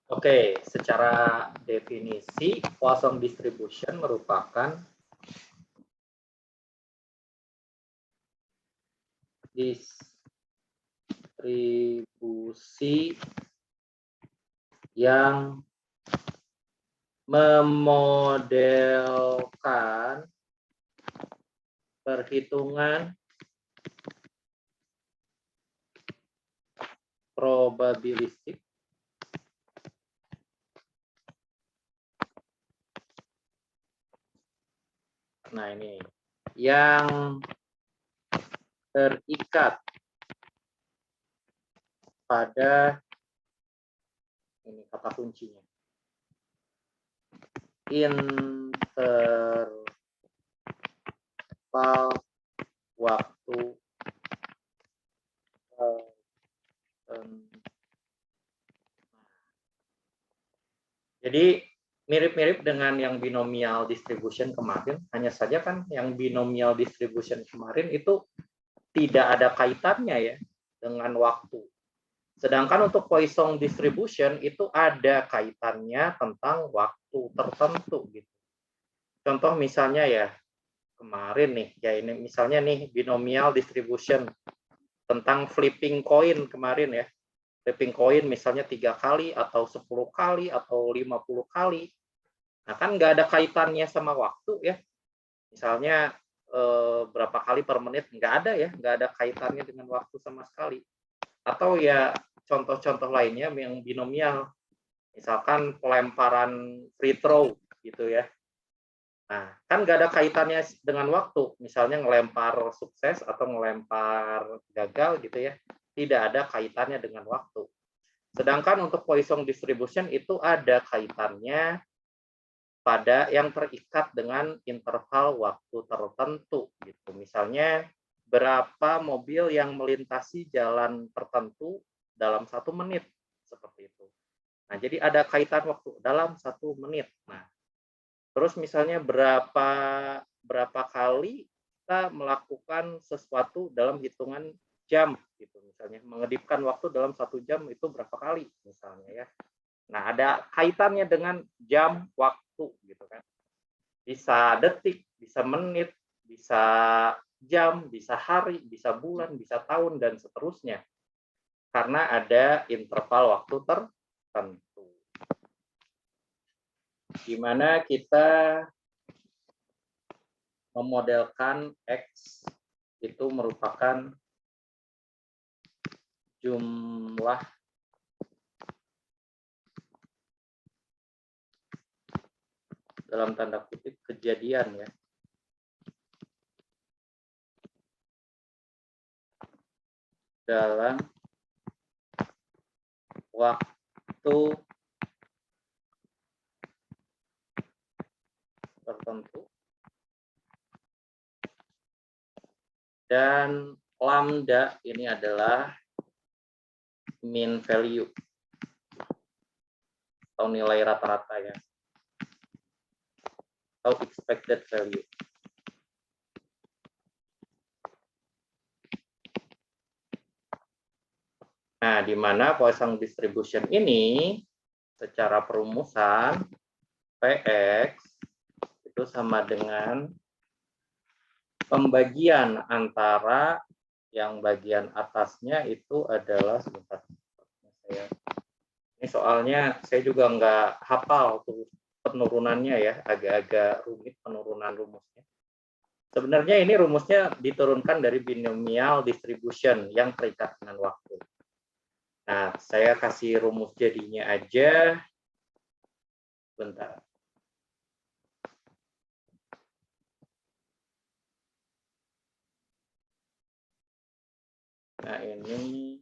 Oke, secara definisi Poisson distribution merupakan distribusi yang memodelkan perhitungan probabilistik ini yang terikat pada ini kata kuncinya interval waktu jadi mirip-mirip dengan yang binomial distribution kemarin, hanya saja kan yang binomial distribution kemarin itu tidak ada kaitannya ya dengan waktu. Sedangkan untuk Poisson distribution itu ada kaitannya tentang waktu tertentu gitu. Contoh misalnya ya kemarin nih, ya ini misalnya nih binomial distribution tentang flipping coin kemarin ya. Flipping coin misalnya 3 kali atau 10 kali atau 50 kali. Nah, kan nggak ada kaitannya sama waktu ya. Misalnya berapa kali per menit, nggak ada ya, nggak ada kaitannya dengan waktu sama sekali. Atau ya contoh-contoh lainnya yang binomial, misalkan pelemparan free throw gitu ya. Nah, kan nggak ada kaitannya dengan waktu, misalnya ngelempar sukses atau ngelempar gagal gitu ya, tidak ada kaitannya dengan waktu. Sedangkan untuk Poisson distribution itu ada kaitannya pada yang terikat dengan interval waktu tertentu gitu. Misalnya berapa mobil yang melintasi jalan tertentu dalam 1 menit seperti itu. Nah, jadi ada kaitan waktu dalam 1 menit. Nah, terus misalnya berapa kali kita melakukan sesuatu dalam hitungan jam gitu, misalnya mengedipkan waktu dalam 1 jam itu berapa kali misalnya ya. Nah, ada kaitannya dengan jam waktu gitu kan. Bisa detik, bisa menit, bisa jam, bisa hari, bisa bulan, bisa tahun dan seterusnya. Karena ada interval waktu tertentu. Di mana kita memodelkan X itu merupakan jumlah dalam tanda kutip kejadian ya. Dalam waktu tertentu dan lambda ini adalah mean value atau nilai rata-rata ya, atau expected value. Nah, di mana Poisson distribution ini secara perumusan Px itu sama dengan pembagian antara yang bagian atasnya itu adalah sebentar. Ini soalnya saya juga nggak hafal tuh penurunannya ya, agak-agak rumit penurunan rumusnya. Sebenarnya ini rumusnya diturunkan dari binomial distribution yang terikat dengan waktu. Nah, saya kasih rumus jadinya aja. Bentar. Nah, ini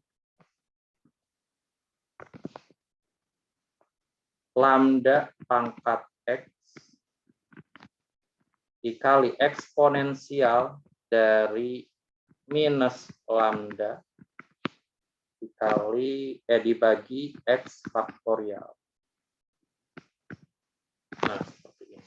lambda pangkat X dikali eksponensial dari minus lambda dibagi X faktorial. Nah, seperti ini.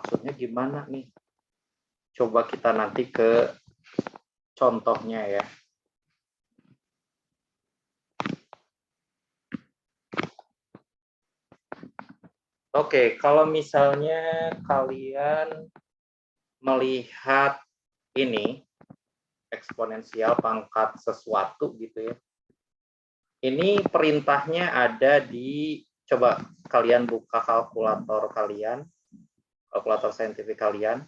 maksudnya gimana nih? Coba kita nanti ke contohnya ya. Oke, kalau misalnya kalian melihat ini eksponensial pangkat sesuatu gitu ya. Ini perintahnya ada di, coba kalian buka kalkulator kalian, kalkulator saintifik kalian.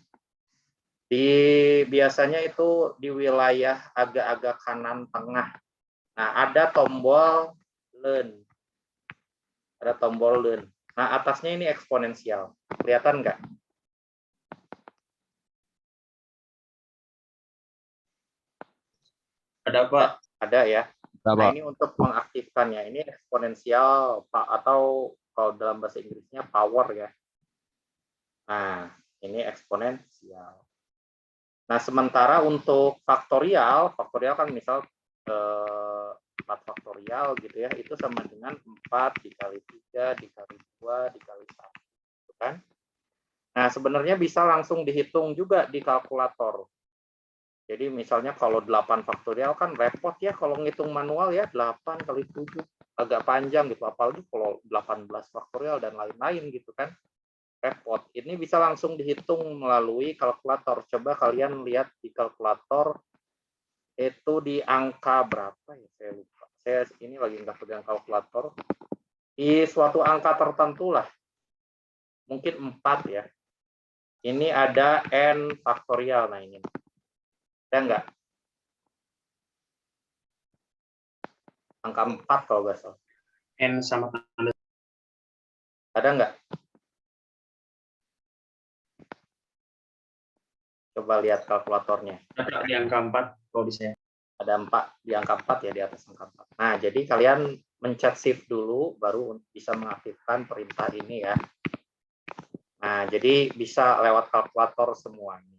Biasanya itu di wilayah agak-agak kanan tengah. Nah, ada tombol learn. Ada tombol learn. Nah, atasnya ini eksponensial. Kelihatan nggak? Ada, Pak. Ada ya. Ada, Nah, Pak. ini untuk mengaktifkannya. Ini eksponensial atau kalau dalam bahasa Inggrisnya power ya. Nah, ini eksponensial. Nah, sementara untuk faktorial kan misal 4 faktorial gitu ya, itu sama dengan 4 dikali 3 dikali 2 dikali 1. Gitu kan? Nah, sebenarnya bisa langsung dihitung juga di kalkulator. Jadi misalnya kalau 8 faktorial kan repot ya kalau ngitung manual ya, 8 kali 7 agak panjang gitu, apalagi kalau 18 faktorial dan lain-lain gitu kan. Repot. Ini bisa langsung dihitung melalui kalkulator. Coba kalian lihat di kalkulator itu di angka berapa ya, saya lupa. Saya ini lagi nggak pegang kalkulator. Di suatu angka tertentu lah. Mungkin 4 ya. Ini ada n faktorial. Nah ini. Ada nggak? Angka 4 kalau nggak salah. N sama tanda. Ada nggak? Coba lihat kalkulatornya. Ada di angka 4 kalau di saya. Ada 4 di angka 4 ya, di atas angka 4. Nah, jadi kalian mencet shift dulu baru bisa mengaktifkan perintah ini ya. Nah, jadi bisa lewat kalkulator semuanya.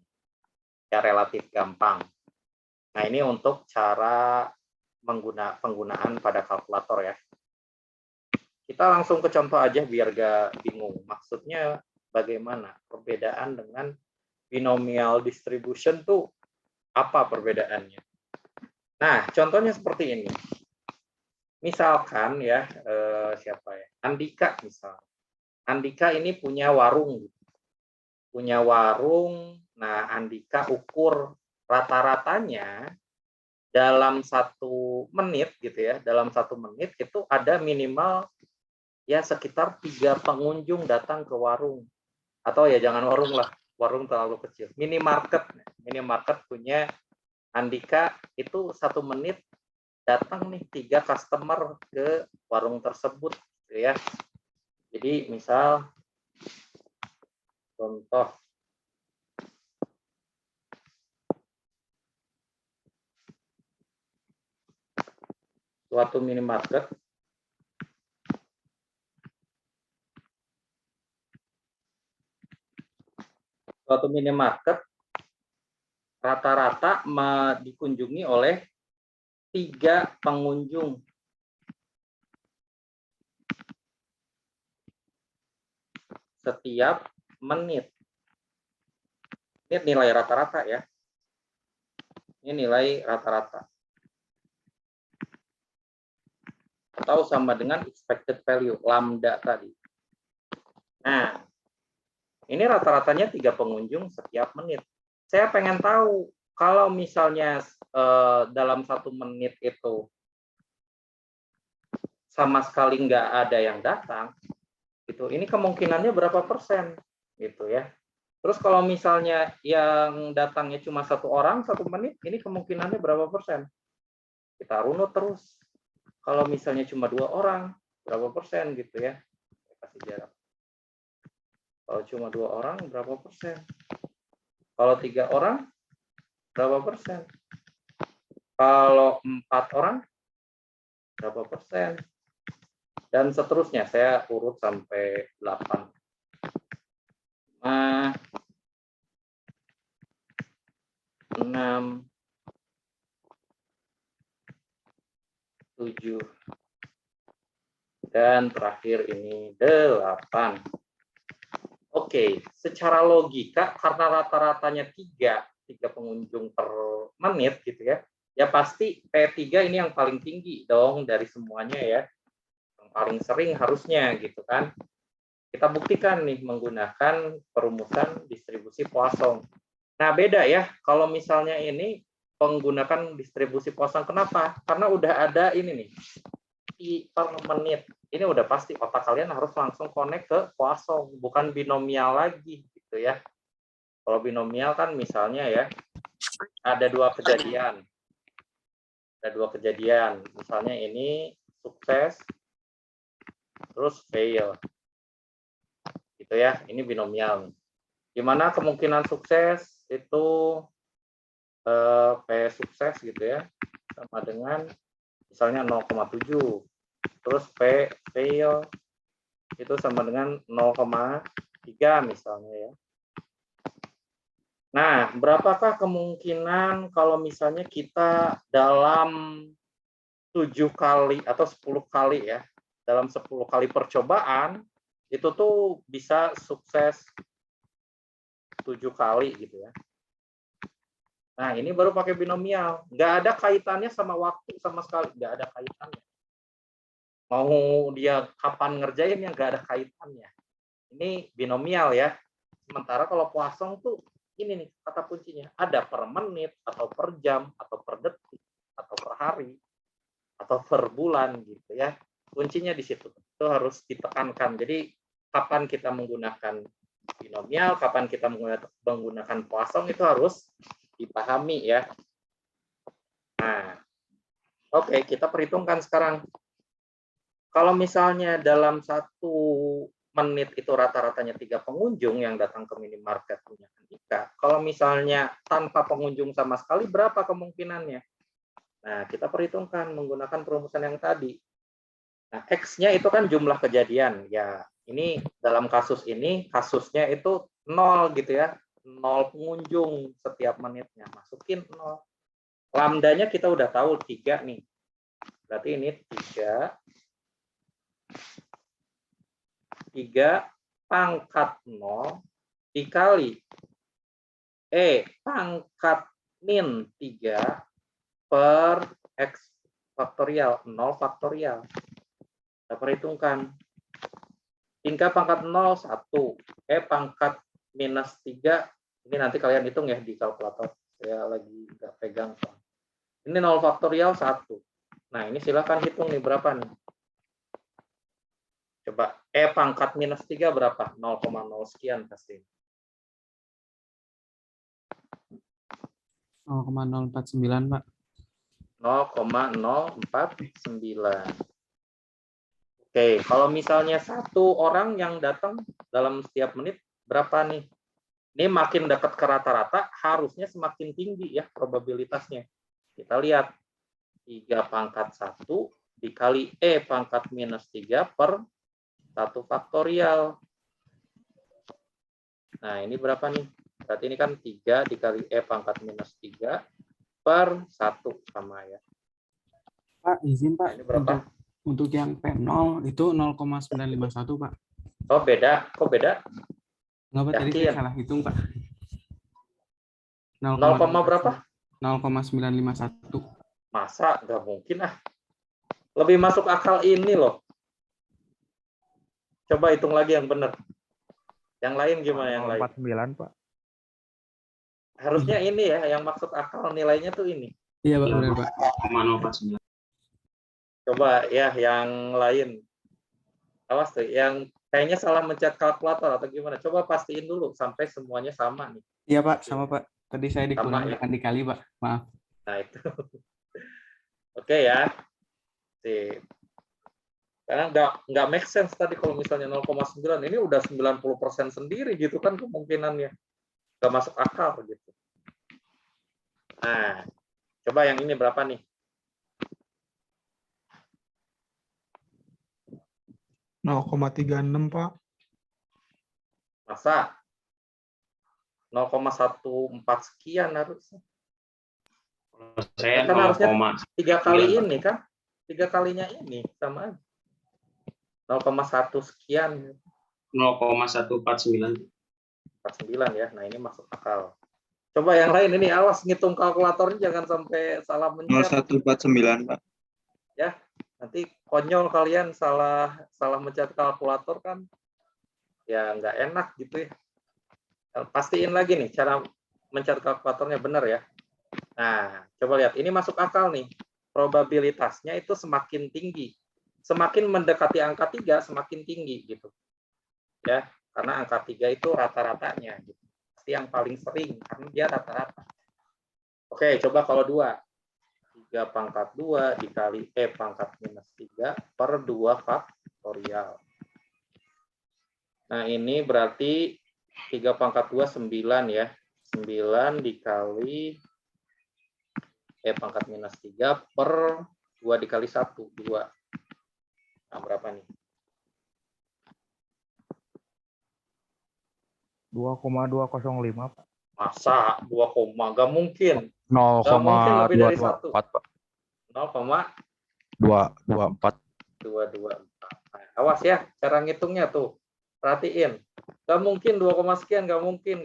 Ya relatif gampang. Nah, ini untuk cara penggunaan pada kalkulator ya. Kita langsung ke contoh aja biar gak bingung. Maksudnya bagaimana perbedaan dengan binomial distribution tuh, apa perbedaannya? Nah, contohnya seperti ini. Misalkan ya, siapa ya? Andika misal. Andika ini punya warung. Punya warung, nah Andika ukur rata-ratanya dalam 1 menit gitu ya. Dalam 1 menit itu ada minimal ya sekitar 3 pengunjung datang ke warung. Atau ya jangan warung lah, warung terlalu kecil. Minimarket. Minimarket punya Andika itu 1 menit datang nih 3 customer ke warung tersebut gitu ya. Jadi misal contoh suatu minimarket rata-rata dikunjungi oleh 3 pengunjung setiap menit. Ini nilai rata-rata ya. Ini nilai rata-rata. Atau sama dengan expected value, lambda tadi. Nah, ini rata-ratanya 3 pengunjung setiap menit. Saya pengen tahu, kalau misalnya dalam 1 menit itu sama sekali nggak ada yang datang, gitu. Ini kemungkinannya berapa persen, gitu ya. Terus kalau misalnya yang datangnya cuma 1 orang 1 menit, ini kemungkinannya berapa persen? Kita runut terus. Kalau misalnya cuma 2 orang, berapa persen gitu ya? Saya kasih jarak. Kalau cuma 2 orang, berapa persen? Kalau 3 orang, berapa persen? Kalau 4 orang, berapa persen? Dan seterusnya, saya urut sampai 8. 5, 6, 7, dan terakhir ini 8. Oke, secara logika karena rata-ratanya tiga pengunjung per menit gitu ya, ya pasti P3 ini yang paling tinggi dong dari semuanya ya, yang paling sering harusnya gitu kan. Kita buktikan nih menggunakan perumusan distribusi Poisson. Nah beda ya, kalau misalnya ini menggunakan distribusi Poisson, kenapa? Karena udah ada ini nih, I per menit. Ini udah pasti otak kalian harus langsung connect ke Poisson, bukan binomial lagi gitu ya. Kalau binomial kan misalnya ya, ada dua kejadian. Misalnya ini sukses, terus fail. Gitu ya, ini binomial. Gimana kemungkinan sukses itu P sukses gitu ya, sama dengan misalnya 0,7. Terus P fail itu sama dengan 0,3 misalnya ya. Nah, berapakah kemungkinan kalau misalnya kita dalam 7 kali atau 10 kali ya, dalam 10 kali percobaan, itu tuh bisa sukses 7 kali gitu ya. Nah, ini baru pakai binomial. Nggak ada kaitannya sama waktu sama sekali. Nggak ada kaitannya. Mau dia kapan ngerjainnya, nggak ada kaitannya. Ini binomial ya. Sementara kalau Poisson tuh ini nih kata kuncinya, ada per menit atau per jam atau per detik atau per hari atau per bulan gitu ya. Kuncinya di situ. Itu harus ditekankan. Jadi kapan kita menggunakan binomial, kapan kita menggunakan Poisson itu harus dipahami ya. Nah, oke, kita perhitungkan sekarang. Kalau misalnya dalam 1 menit itu rata-ratanya 3 pengunjung yang datang ke minimarket punya Andika. Kalau misalnya tanpa pengunjung sama sekali, berapa kemungkinannya? Nah, kita perhitungkan menggunakan perumusan yang tadi. Nah, X-nya itu kan jumlah kejadian. Ya, ini dalam kasus ini, kasusnya itu 0 gitu ya. 0 pengunjung setiap menitnya. Masukin 0. Lambdanya kita udah tahu 3 nih. Berarti ini 3 pangkat 0 dikali pangkat min 3 per X faktorial, 0 faktorial. Kita perhitungkan. 3 pangkat 0, 1. Pangkat minus 3, ini nanti kalian hitung ya di kalkulator. Saya lagi nggak pegang. Ini 0 faktorial 1. Nah, ini silakan hitung nih berapa nih. Coba, pangkat minus 3 berapa? 0,0 sekian pasti. 0,049, Pak. 0,049. Oke, kalau misalnya 1 orang yang datang dalam setiap menit, berapa nih? Ini makin dekat ke rata-rata, harusnya semakin tinggi ya probabilitasnya. Kita lihat, 3 pangkat 1 dikali pangkat minus 3 per 1 faktorial. Nah, ini berapa nih? Berarti ini kan 3 dikali pangkat minus 3 per 1 sama ya. Pak, izin Nah, Pak, ini berapa? untuk yang P0 itu 0,951, Pak. Oh, beda. Kok beda? Enggak, Pak, tadi saya Yakin? salah hitung, Pak. 0, berapa? 0,951. Masa? Nggak mungkin ah. Lebih masuk akal ini loh. Coba hitung lagi yang benar. Yang lain gimana yang lain? 0,49, Pak. Harusnya ini ya, yang maksud akal nilainya tuh ini. Iya, Pak, benar, Pak. 0,049. Coba ya yang lain. Awas tuh, yang kayaknya salah mencet kalkulator atau gimana. Coba pastiin dulu sampai semuanya sama nih. Iya, Pak, sama, Pak. Tadi saya dikurangi ya? akan dikali, Pak. Maaf. Nah, itu. Oke ya. Sip. Karena nggak make sense tadi kalau misalnya 0,9 ini udah 90% sendiri gitu kan kemungkinannya. Nggak masuk akal gitu. Nah, coba yang ini berapa nih? 0,36, Pak. Masa 0,14 sekian harusnya. Saya Kan harusnya 3 kali 0,9, ini kan? 3 kalinya ini sama aja. 0,1 sekian. 0,149. 49 ya. Nah, ini masuk akal. Coba yang lain ini, awas ngitung kalkulatornya jangan sampai salah mencet. 0149, Pak. Ya. Nanti konyol kalian salah mencet kalkulator kan. Ya nggak enak gitu ya. Pastiin lagi nih cara mencet kalkulatornya benar ya. Nah, coba lihat. Ini masuk akal nih. Probabilitasnya itu semakin tinggi. Semakin mendekati angka 3, semakin tinggi gitu. Ya, karena angka 3 itu rata-ratanya gitu. Pasti yang paling sering karena dia rata-rata. Oke, coba kalau 2. 3 pangkat 2 dikali E pangkat minus 3 per 2 faktorial. Nah, ini berarti 3 pangkat 2 9 ya. 9 dikali E pangkat minus 3 per 2 dikali 1, 2. Nah, berapa nih? 2,205, Pak. Masa 2, nggak mungkin. Nggak mungkin lebih dari 1. 0,224, Pak. 224. 0,224. Nah, awas ya, cara ngitungnya tuh. Perhatiin. Nggak mungkin 2, sekian, nggak mungkin.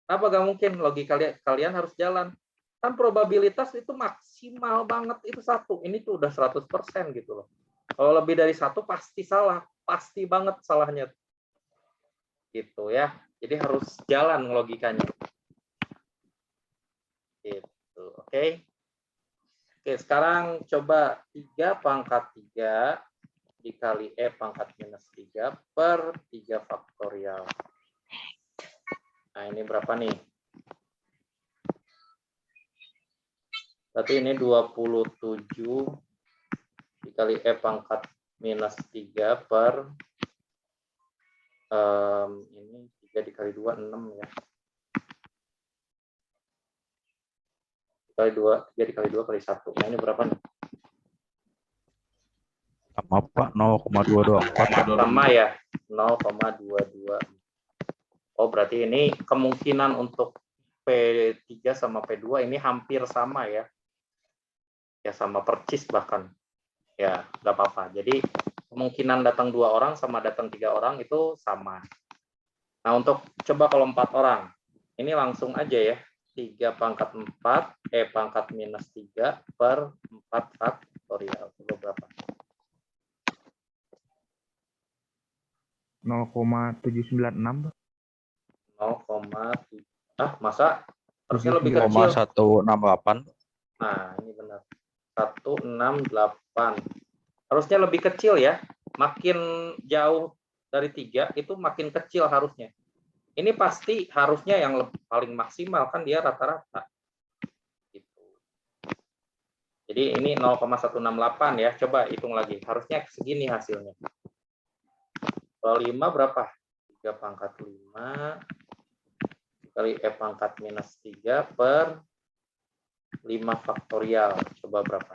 Kenapa nggak mungkin? Logika kalian harus jalan. Kan probabilitas itu maksimal banget, itu 1. Ini tuh udah 100% gitu loh. Kalau lebih dari 1 pasti salah. Pasti banget salahnya. Gitu ya. Jadi harus jalan logikanya. Gitu. Oke. Oke, sekarang coba 3 pangkat 3 dikali E pangkat minus 3 per 3 faktorial. Nah, ini berapa nih? Berarti ini 27 dikali E pangkat minus 3 per ini 3 dikali 2, 6 ya. 3 dikali 2 kali 1. Nah, ini berapa nih? Sama, Pak. 0,224. Sama ya, 0,22. Oh, berarti ini kemungkinan untuk P3 sama P2 ini hampir sama ya. Ya, sama percis bahkan. Ya, nggak apa-apa. Jadi, kemungkinan datang 2 orang sama datang 3 orang itu sama. Nah, untuk coba kalau 4 orang, ini langsung aja ya. 3 pangkat 4, E pangkat minus 3 per 4 faktorial. Coba berapa? 0,796, Pak. 0,7. Masa? Harusnya lebih kecil. 0,168. Nah, ini benar. 168. Harusnya lebih kecil ya. Makin jauh dari 3, itu makin kecil harusnya. Ini pasti harusnya yang paling maksimal, kan dia rata-rata. Gitu. Jadi ini 0,168 ya. Coba hitung lagi. Harusnya segini hasilnya. Kalau 5 berapa? 3 pangkat 5 kali E pangkat minus 3 per 5 faktorial. Coba berapa?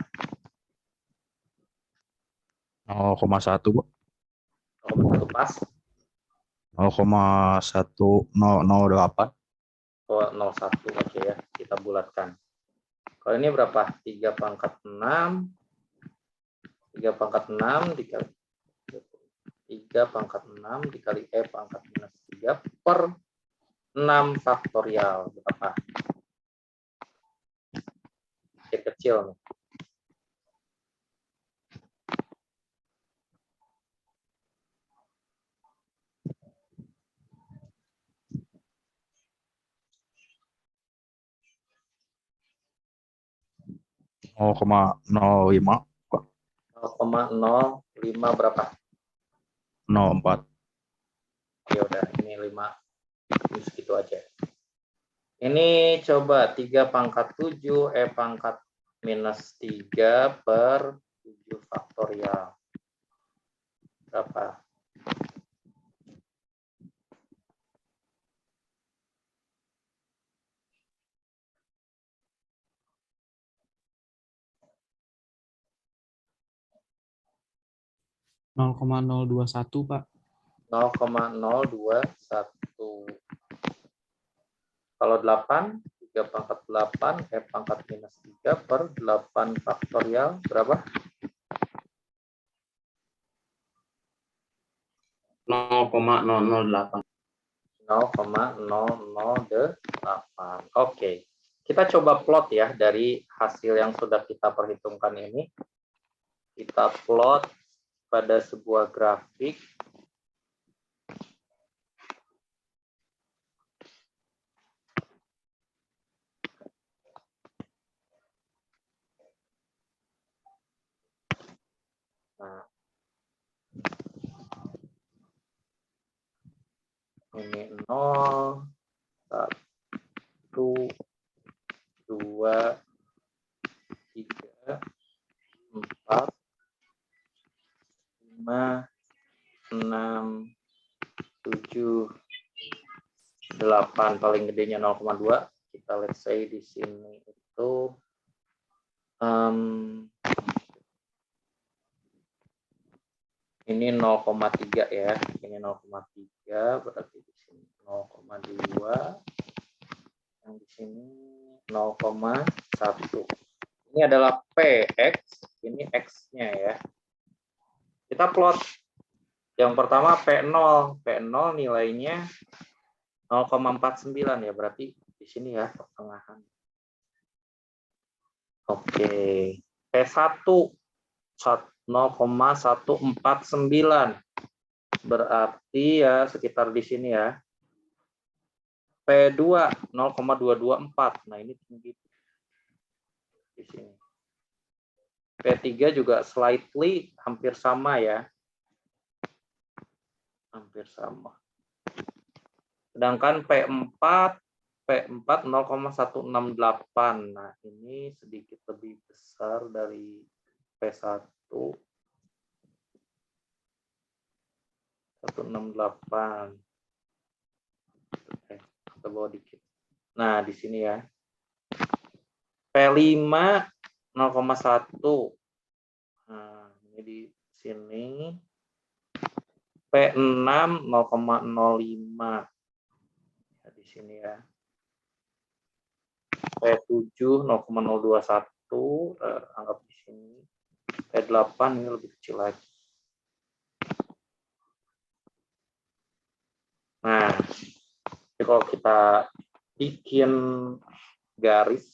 0,1, Pak. 0,1 pas. 0,1008. Oh, 0,1 aja ya. Kita bulatkan. Kalau ini berapa? 3 pangkat 6. 3 pangkat 6 dikali 3 pangkat 6 dikali E pangkat minus 3 per 6 faktorial. Berapa? Kecil nih. Oh, 0,05. 0,05 berapa? 04. Ya udah, ini 5. Ini segitu aja. Ini coba 3 pangkat 7 E pangkat minus 3 per 7 faktorial. Berapa? Nol 0,021, Pak. 0,021. Kalau 8, 3 pangkat 8, E pangkat minus 3 per 8 faktorial, berapa? 0,008. 0,008. Oke. Kita coba plot ya dari hasil yang sudah kita perhitungkan ini. Kita plot pada sebuah grafik. Nah, ini 0, 1, 2, 3, 4, 5, 6, 7, 8, paling gedenya 0,2. Kita let's say di sini itu ini 0,3 ya. Ini 0,3 berarti di sini 0,2. Yang di sini 0,1. Ini adalah PX, ini X-nya ya. Kita plot. Yang pertama P0. P0 nilainya 0,49 ya, berarti di sini ya pertengahan. Oke. P1 0,149. Berarti ya sekitar di sini ya. P2 0,224. Nah, ini tinggi di sini. P3 juga slightly hampir sama ya. Hampir sama. Sedangkan P4 0,168. Nah, ini sedikit lebih besar dari P1. 168. Kita bawa dikit. Nah, di sini ya. P5 0,1. Nah, ini di sini. P6 0,05. Nah, di sini ya. P7 0,021. Anggap di sini. P8 ini lebih kecil lagi. Nah, jadi kalau kita bikin garis,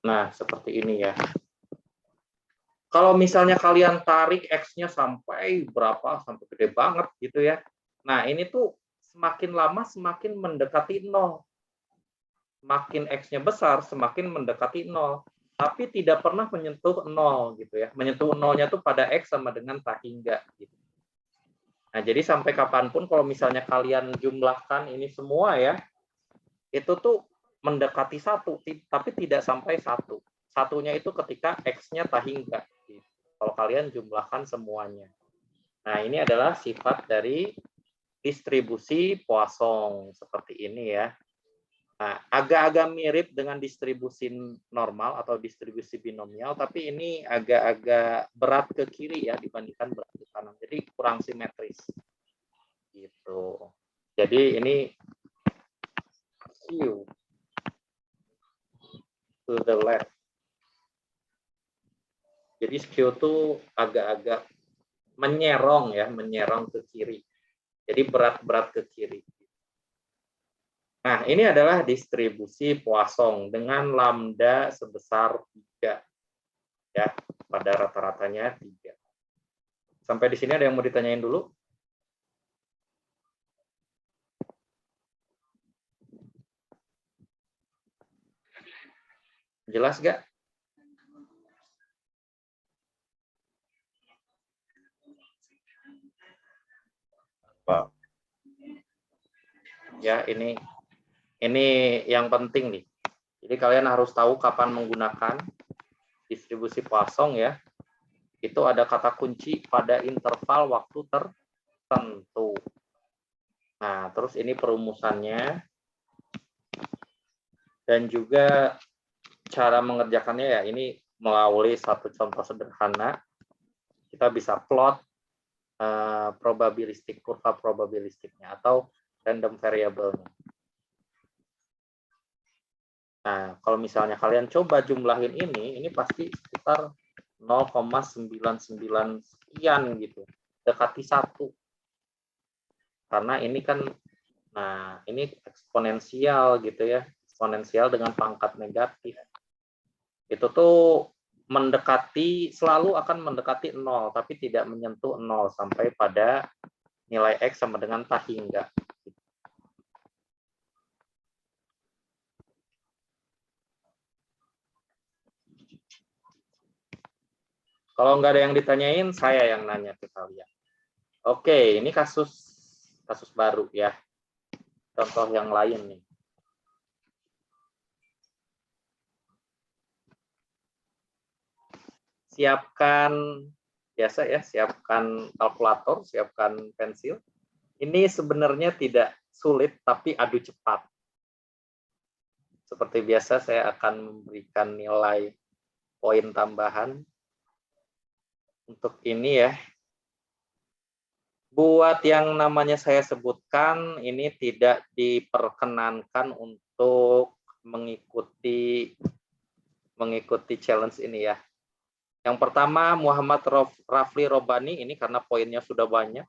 nah seperti ini ya. Kalau misalnya kalian tarik X-nya sampai berapa, sampai gede banget gitu ya. Nah, ini tuh semakin lama semakin mendekati 0. Semakin X-nya besar, semakin mendekati 0. Tapi tidak pernah menyentuh 0 gitu ya. Menyentuh 0-nya tuh pada X sama dengan tak hingga. Gitu. Nah, jadi sampai kapanpun kalau misalnya kalian jumlahkan ini semua ya, itu tuh mendekati 1, tapi tidak sampai 1. Satunya itu ketika X-nya tak hingga. Gitu. Kalau kalian jumlahkan semuanya. Nah, ini adalah sifat dari distribusi Poisson. Seperti ini ya. Nah, agak-agak mirip dengan distribusi normal atau distribusi binomial, tapi ini agak-agak berat ke kiri ya dibandingkan berat ke kanan. Jadi kurang simetris. Gitu. Jadi ini skew to the left. Jadi skew itu agak-agak menyerong ya, menyerong ke kiri. Jadi berat-berat ke kiri. Nah, ini adalah distribusi Poisson dengan lambda sebesar 3. Ya, pada rata-ratanya 3. Sampai di sini ada yang mau ditanyain dulu? Jelas nggak? Pak. Ya, ini yang penting nih. Jadi kalian harus tahu kapan menggunakan distribusi Poisson ya. Itu ada kata kunci pada interval waktu tertentu. Nah, terus ini perumusannya. Dan juga cara mengerjakannya ya, ini melalui satu contoh sederhana. Kita bisa plot probabilistik, kurva probabilistiknya atau random variable-nya. Nah, kalau misalnya kalian coba jumlahin ini pasti sekitar 0,99 sekian gitu. Dekati 1. Karena ini kan, nah ini eksponensial gitu ya. Eksponensial dengan pangkat negatif. Itu tuh selalu akan mendekati 0, tapi tidak menyentuh 0 sampai pada nilai X sama dengan tak hingga. Kalau nggak ada yang ditanyain, saya yang nanya ke kalian. Oke, ini kasus baru ya. Contoh yang lain nih. Siapkan, biasa ya, siapkan kalkulator, siapkan pensil. Ini sebenarnya tidak sulit, tapi adu cepat. Seperti biasa, saya akan memberikan nilai poin tambahan. Untuk ini ya, buat yang namanya saya sebutkan, ini tidak diperkenankan untuk mengikuti challenge ini ya. Yang pertama Muhammad Rafli Robani, ini karena poinnya sudah banyak.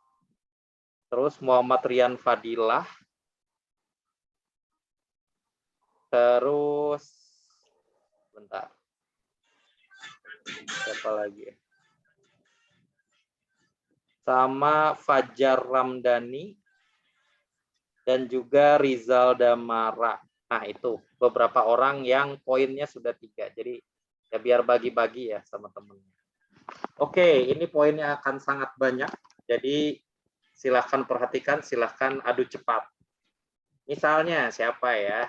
Terus Muhammad Rian Fadilah. Terus bentar. Siapa lagi ya? Sama Fajar Ramdhani dan juga Rizal Damara. Nah, itu beberapa orang yang poinnya sudah 3. Jadi ya biar bagi-bagi ya sama temennya. Oke, ini poinnya akan sangat banyak. Jadi silahkan perhatikan, silahkan adu cepat. Misalnya siapa ya?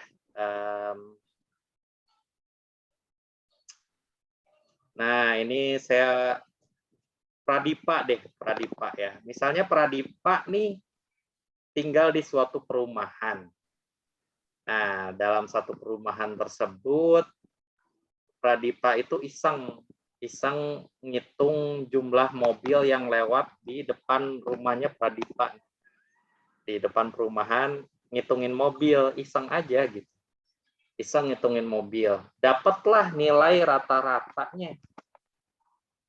Nah, ini saya Pradipa deh, Pradipa ya. Misalnya Pradipa nih tinggal di suatu perumahan. Nah, dalam satu perumahan tersebut, Pradipa itu iseng ngitung jumlah mobil yang lewat di depan rumahnya Pradipa. Di depan perumahan, ngitungin mobil, iseng aja gitu. Iseng ngitungin mobil. Dapatlah nilai rata-ratanya.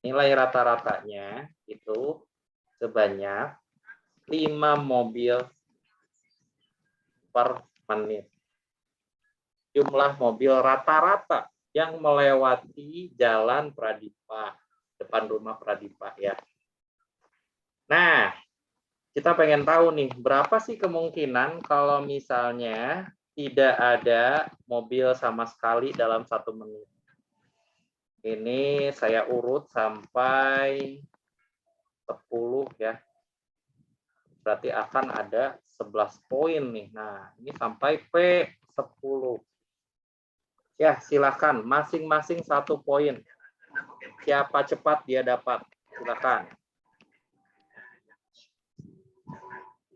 Nilai rata-ratanya itu sebanyak 5 mobil per menit. Jumlah mobil rata-rata yang melewati jalan Pradipa, depan rumah Pradipa ya. Nah, kita pengen tahu nih, berapa sih kemungkinan kalau misalnya tidak ada mobil sama sekali dalam 1 menit. Ini saya urut sampai 10 ya. Berarti akan ada 11 poin nih. Nah, ini sampai P10. Ya, silakan. Masing-masing 1 poin. Siapa cepat dia dapat. Silakan.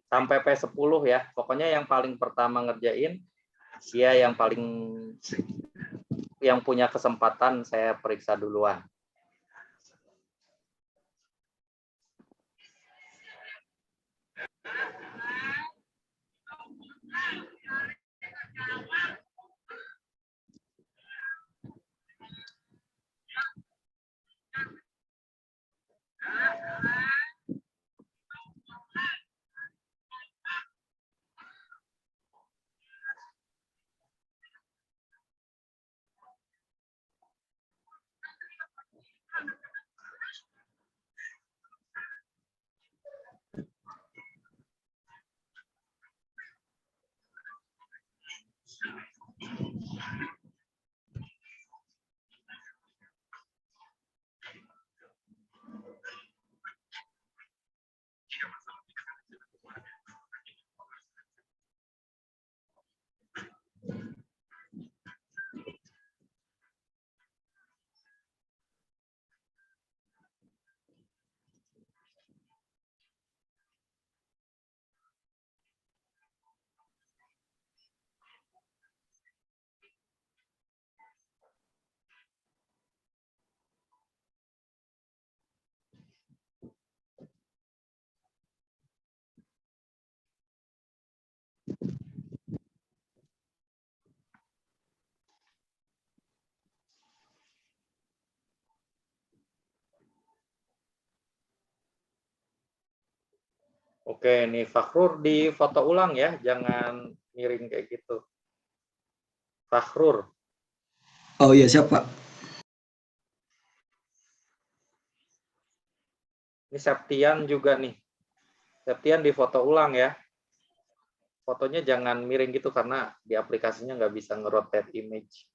Sampai P10 ya. Pokoknya yang paling pertama ngerjain, dia yang punya kesempatan saya periksa duluan. Oke, nih Fakhrur di foto ulang ya, jangan miring kayak gitu. Fakhrur, Oh iya siap Pak. ini Septian juga nih. Septian di foto ulang ya. Fotonya jangan miring gitu karena di aplikasinya nggak bisa nge-rotate image.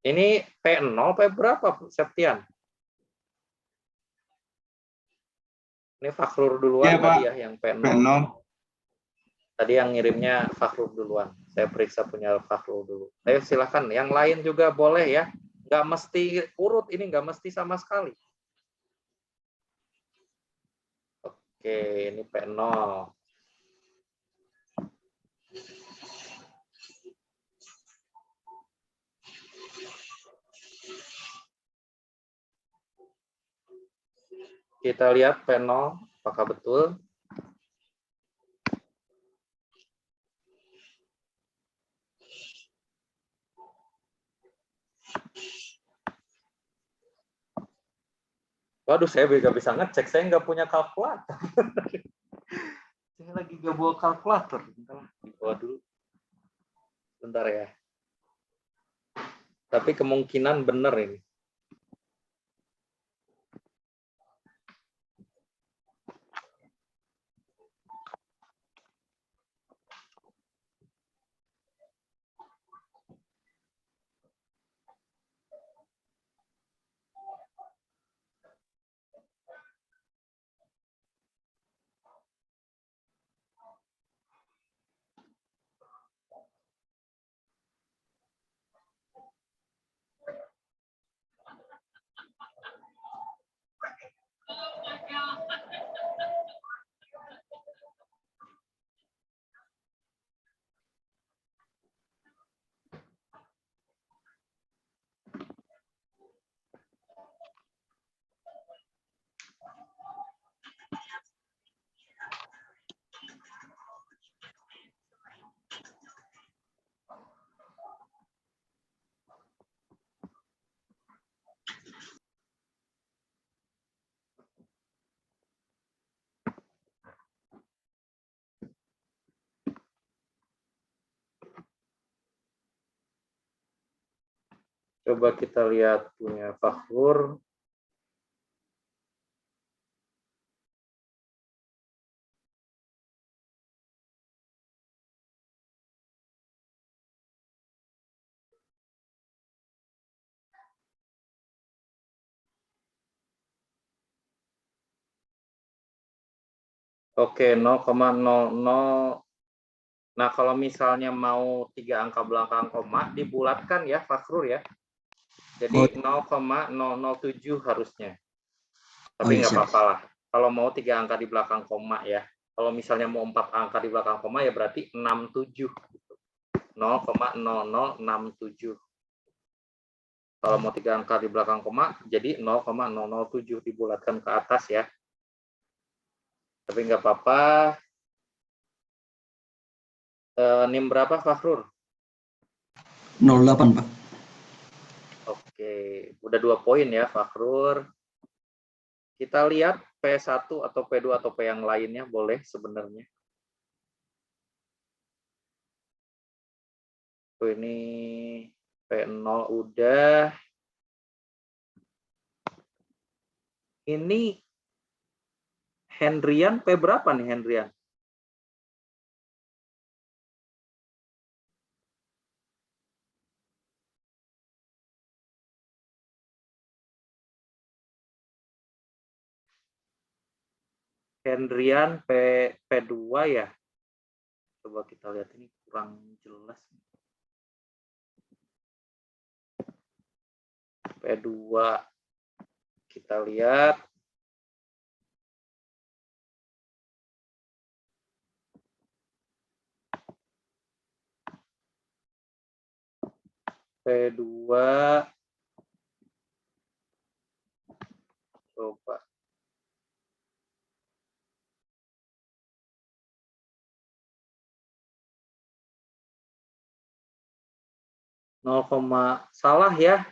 Ini P0, P berapa Septian? Ini Fakhrur duluan Iya, Pak. tadi ya yang P0. P0. Tadi yang ngirimnya Fakhrur duluan. Saya periksa punya Fakhrur dulu. Ayo silakan. Yang lain juga boleh ya. Nggak mesti urut ini, nggak mesti sama sekali. Oke, ini P0. Kita lihat P0 apakah betul. Waduh, saya nggak bisa ngecek. Saya nggak punya kalkulator. Saya lagi nggak bawa kalkulator. Bentar, dibawa dulu. Bentar ya. Tapi kemungkinan benar ini. Coba kita lihat punya Fakhrur. Oke, 0,00. Nah, kalau misalnya mau 3 angka belakang koma, dibulatkan ya, Fakhrur ya. Jadi 0,007 harusnya. Tapi iya, nggak siap. apa-apa lah. Kalau mau 3 angka di belakang koma ya. Kalau misalnya mau 4 angka di belakang koma ya berarti 67. 0,0067. Kalau mau 3 angka di belakang koma, jadi 0,007 dibulatkan ke atas ya. Tapi nggak apa-apa. NIM berapa, Fakhrur? 08 Pak. Oke, udah 2 poin ya, Fakhrur. Kita lihat P1 atau P2 atau P yang lainnya boleh sebenarnya. Ini P0 udah. Ini Hendrian P berapa nih Hendrian? Hendrian P2 ya. Coba kita lihat ini kurang jelas. P2 kita lihat. P2 coba. 0, salah ya.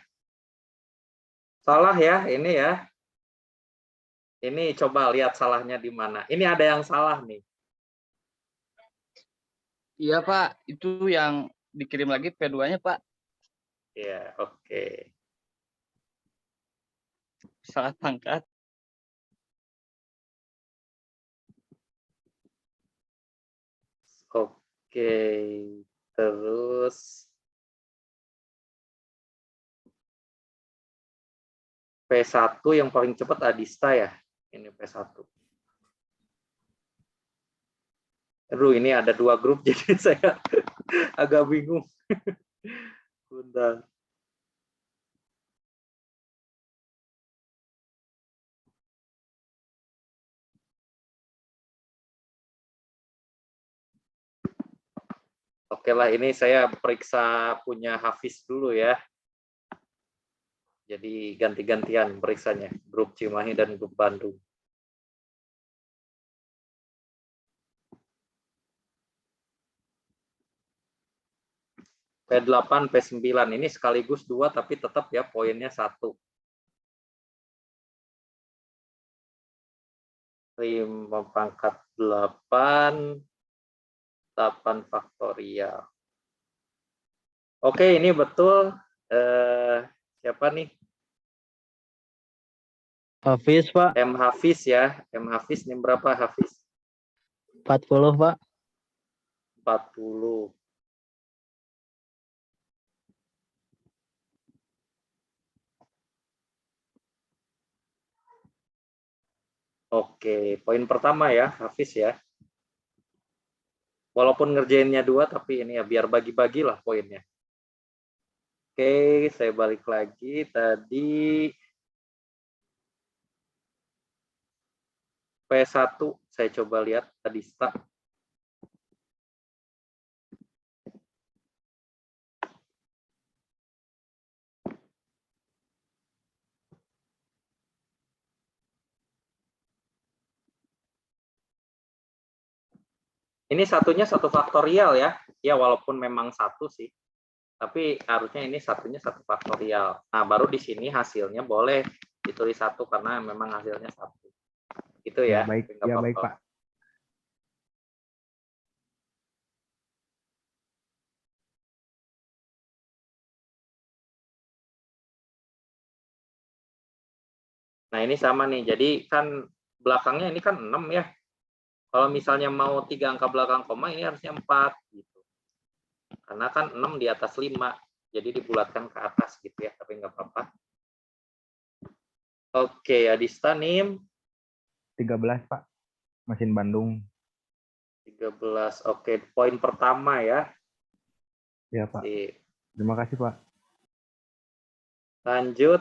Salah ya, ini ya. Ini coba lihat salahnya di mana. Ini ada yang salah nih. Iya Pak, itu yang dikirim lagi P2-nya Pak, Ya, oke. salah pangkat. Oke. Terus P1 yang paling cepat Adista ya. Ini P1. Aduh, ini ada 2 grup jadi saya agak bingung. Bentar. Oke lah, ini saya periksa punya Hafiz dulu ya. Jadi ganti-gantian periksanya, grup Cimahi dan grup Bandung. P8, P9 ini sekaligus 2 tapi tetap ya poinnya 1. 5/8, 8 faktorial. Oke, ini betul. Siapa nih? Hafiz, Pak. M. Hafiz ya. M. Hafiz ini berapa Hafiz? 40, Pak. 40. Oke, poin pertama ya, Hafiz ya. Walaupun ngerjainnya 2, tapi ini ya biar bagi-bagi lah poinnya. Oke, saya balik lagi. Tadi P1 saya coba lihat tadi start. Ini satunya 1 faktorial ya. Ya walaupun memang 1 sih. Tapi harusnya ini satunya 1 faktorial. Nah, baru di sini hasilnya boleh ditulis 1 karena memang hasilnya 1. Gitu ya. Baik, Nggak ya apa-apa. baik Pak. Nah, ini sama nih. Jadi kan belakangnya ini kan 6 ya. Kalau misalnya mau 3 angka belakang koma, ini harusnya 4. Gitu. Karena kan 6 di atas 5. Jadi dibulatkan ke atas gitu ya. Tapi nggak apa-apa. Oke, Adista NIM 13 Pak. Mesin Bandung. 13. Oke, poin pertama ya. Ya Pak. Terima kasih Pak. Lanjut.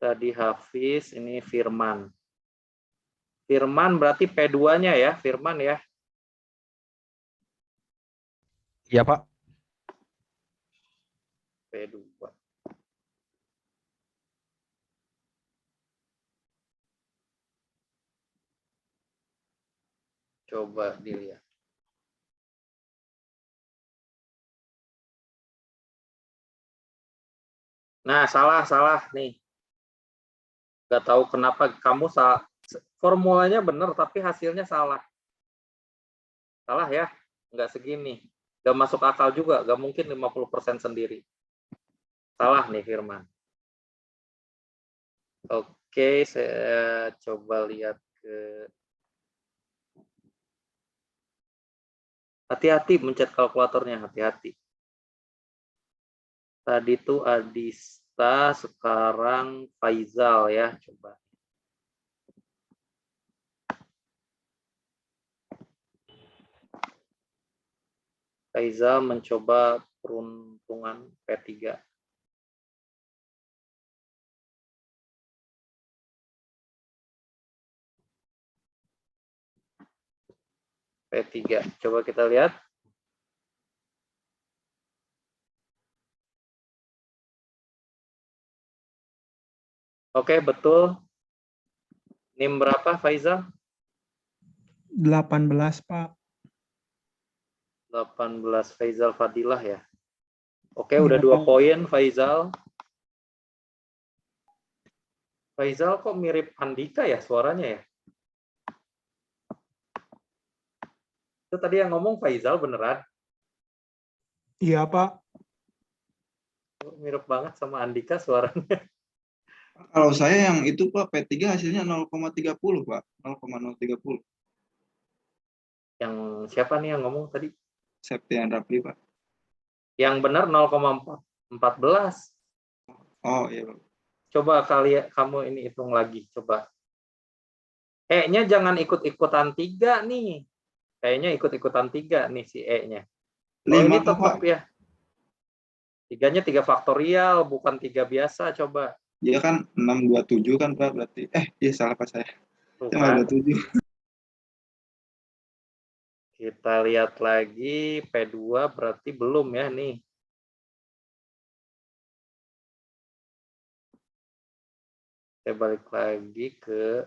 Tadi Hafiz, ini Firman. Firman berarti P2-nya ya, Firman ya. Iya Pak. P2. Coba dilihat. Nah, salah nih. Nggak tahu kenapa kamu salah. Formulanya benar, tapi hasilnya salah. Salah ya, nggak segini. Nggak masuk akal juga, nggak mungkin 50% sendiri. Salah nih, Firman. Oke, saya coba lihat ke... Hati-hati mencet kalkulatornya, hati-hati. Tadi tuh Adista, sekarang Faizal ya, coba. Faizal mencoba peruntungan P3. P3. Coba kita lihat. Oke, betul. NIM berapa, Faizal? 18, Pak. 18 Faizal Fadilah ya. Oke, Iya, udah 2 Pak. poin Faizal. Faizal kok mirip Andika ya suaranya ya? Itu tadi yang ngomong Faizal beneran? Iya, Pak. Mirip banget sama Andika suaranya. Kalau saya yang itu Pak, P3 hasilnya 0,30 Pak. 0,030. Yang siapa nih yang ngomong tadi? Septian Rapli Pak. Yang benar 0,14. Oh iya Pak. Coba kamu ini hitung lagi, coba. E-nya jangan ikut-ikutan 3 nih. Kayaknya ikut-ikutan 3 nih si E-nya. Oh, 5 ini Pak. tetap ya. 3-nya 3 faktorial, bukan 3 biasa, coba. Iya kan 627 kan Pak berarti. Iya salah Pak saya. Tuh Yang kan. 27. Kita lihat lagi, P2 berarti belum ya nih. Saya balik lagi ke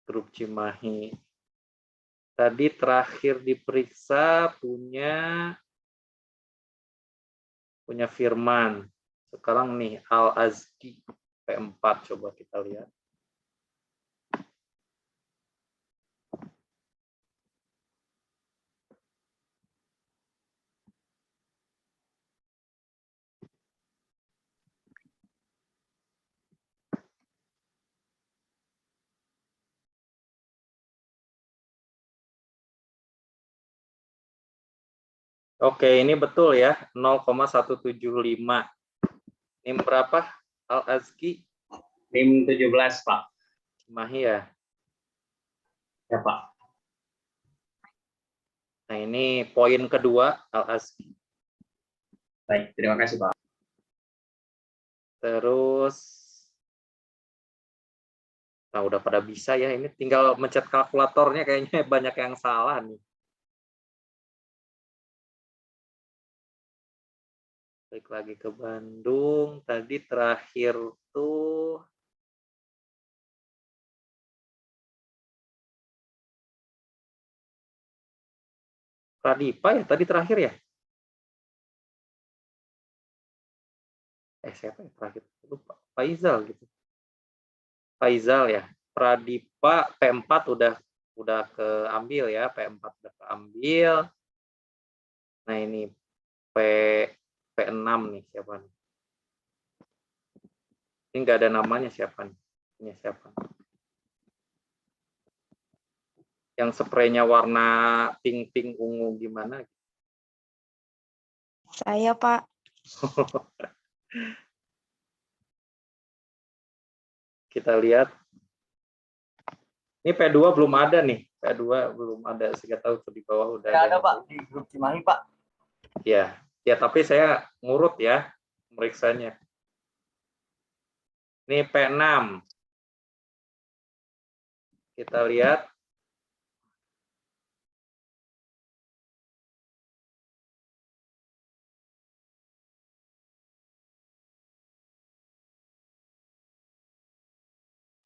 grup Cimahi. Tadi terakhir diperiksa punya Firman. Sekarang nih Al-Azki P4, coba kita lihat. Oke, ini betul ya, 0,175. Ini berapa, Al-Azki? NIM 17, Pak. Cimahi ya. Ya, Pak. Nah, ini poin kedua, Al-Azki. Baik, terima kasih, Pak. Terus, nah udah pada bisa ya, ini tinggal mencet kalkulatornya kayaknya banyak yang salah nih. Balik lagi ke Bandung, tadi terakhir tuh Pradipa ya, tadi terakhir ya? Siapa yang terakhir? Lupa. Faizal gitu. Faizal ya. Pradipa P4 udah keambil ya, P4 udah keambil. Nah, ini P6 nih siapa nih? Ini nggak ada namanya siapa nih? Ini siapa? Yang spraynya warna pink ungu gimana? Saya, Pak. Kita lihat. Ini P2 belum ada nih. P2 belum ada. Saya tahu tuh di bawah udah Tidak ada, Pak, di grup Cimahi, Pak. Ya, tapi saya ngurut ya meriksanya. Ini P6. Kita lihat.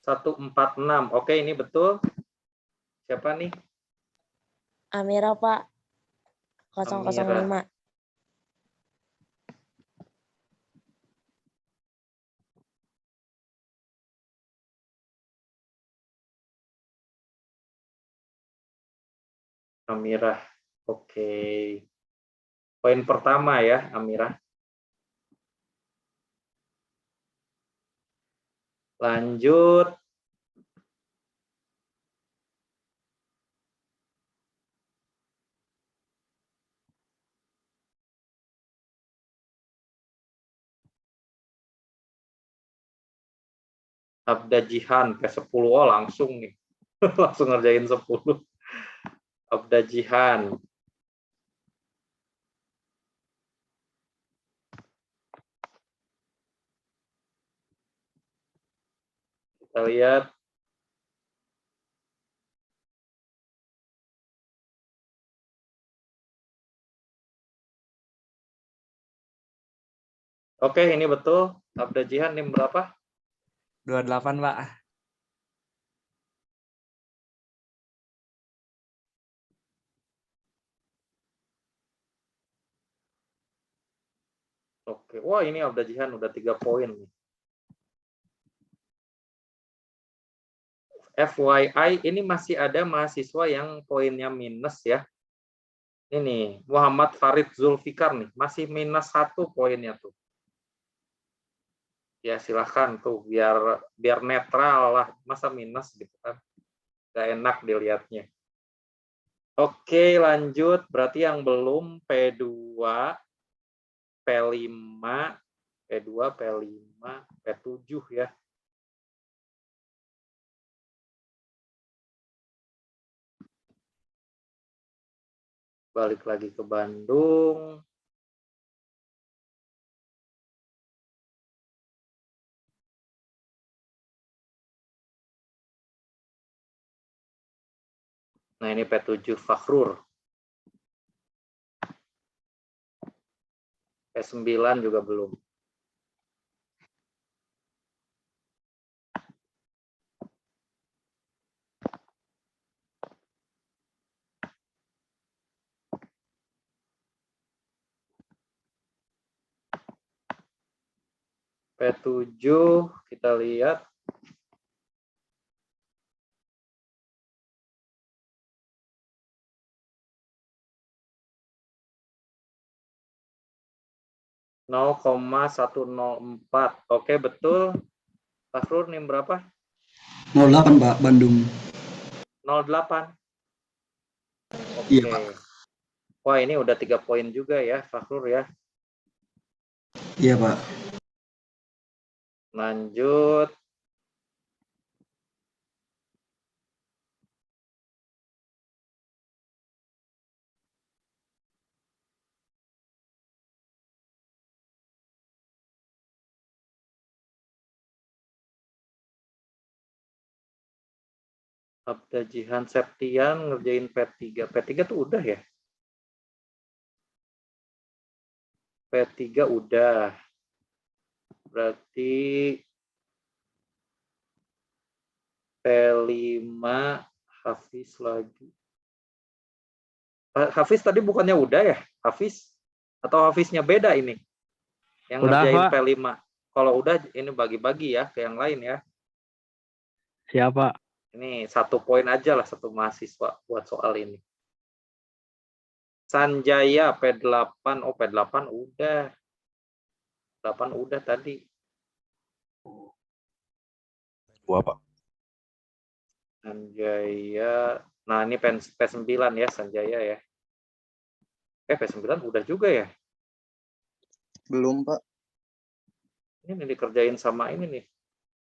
Satu 146. Oke, ini betul. Siapa nih? Amira, Pak. 005. Amirah. Oke. Poin pertama ya, Amirah. Lanjut. Abda Jihan ke 10. Oh, langsung nih. Langsung ngerjain 10. Abda Jihan. Kita lihat. Oke, ini betul. Abda Jihan NIM berapa? 28, Pak. Wah, ini Abda Jihan udah 3 poin nih. FYI, ini masih ada mahasiswa yang poinnya minus ya. Ini Muhammad Farid Zulfikar nih, masih minus 1 poinnya tuh. Ya silahkan tuh, biar netral lah, masa minus gitu kan. Gak enak dilihatnya. Oke, lanjut. Berarti yang belum P2, P5, P2, P5, P7 ya. Balik lagi ke Bandung. Nah, ini P7 Fakhrur. P9 juga belum. P7 kita lihat. (0,104). Oke, betul. Fakhrur NIM berapa? 08 Pak, Bandung. 08. Oke. Iya Pak. Wah, ini udah 3 poin juga ya, Fakhrur ya. Iya Pak. Lanjut. Abda Jihan Septian ngerjain P3. P3 tuh udah ya? P3 udah. Berarti P5 Hafiz lagi. Hafiz tadi bukannya udah ya? Hafiz? Atau Hafiznya beda ini? Yang Udah, ngerjain Pak. P5. Kalau udah ini bagi-bagi ya ke yang lain ya. Siapa? Ini 1 poin aja lah, 1 mahasiswa buat soal ini. Sanjaya P8. Oh, P8 udah. 8 udah tadi. Dua, Pak. Sanjaya. Nah, ini P9 ya, Sanjaya ya. P9 udah juga ya. Belum, Pak. Ini dikerjain sama ini nih.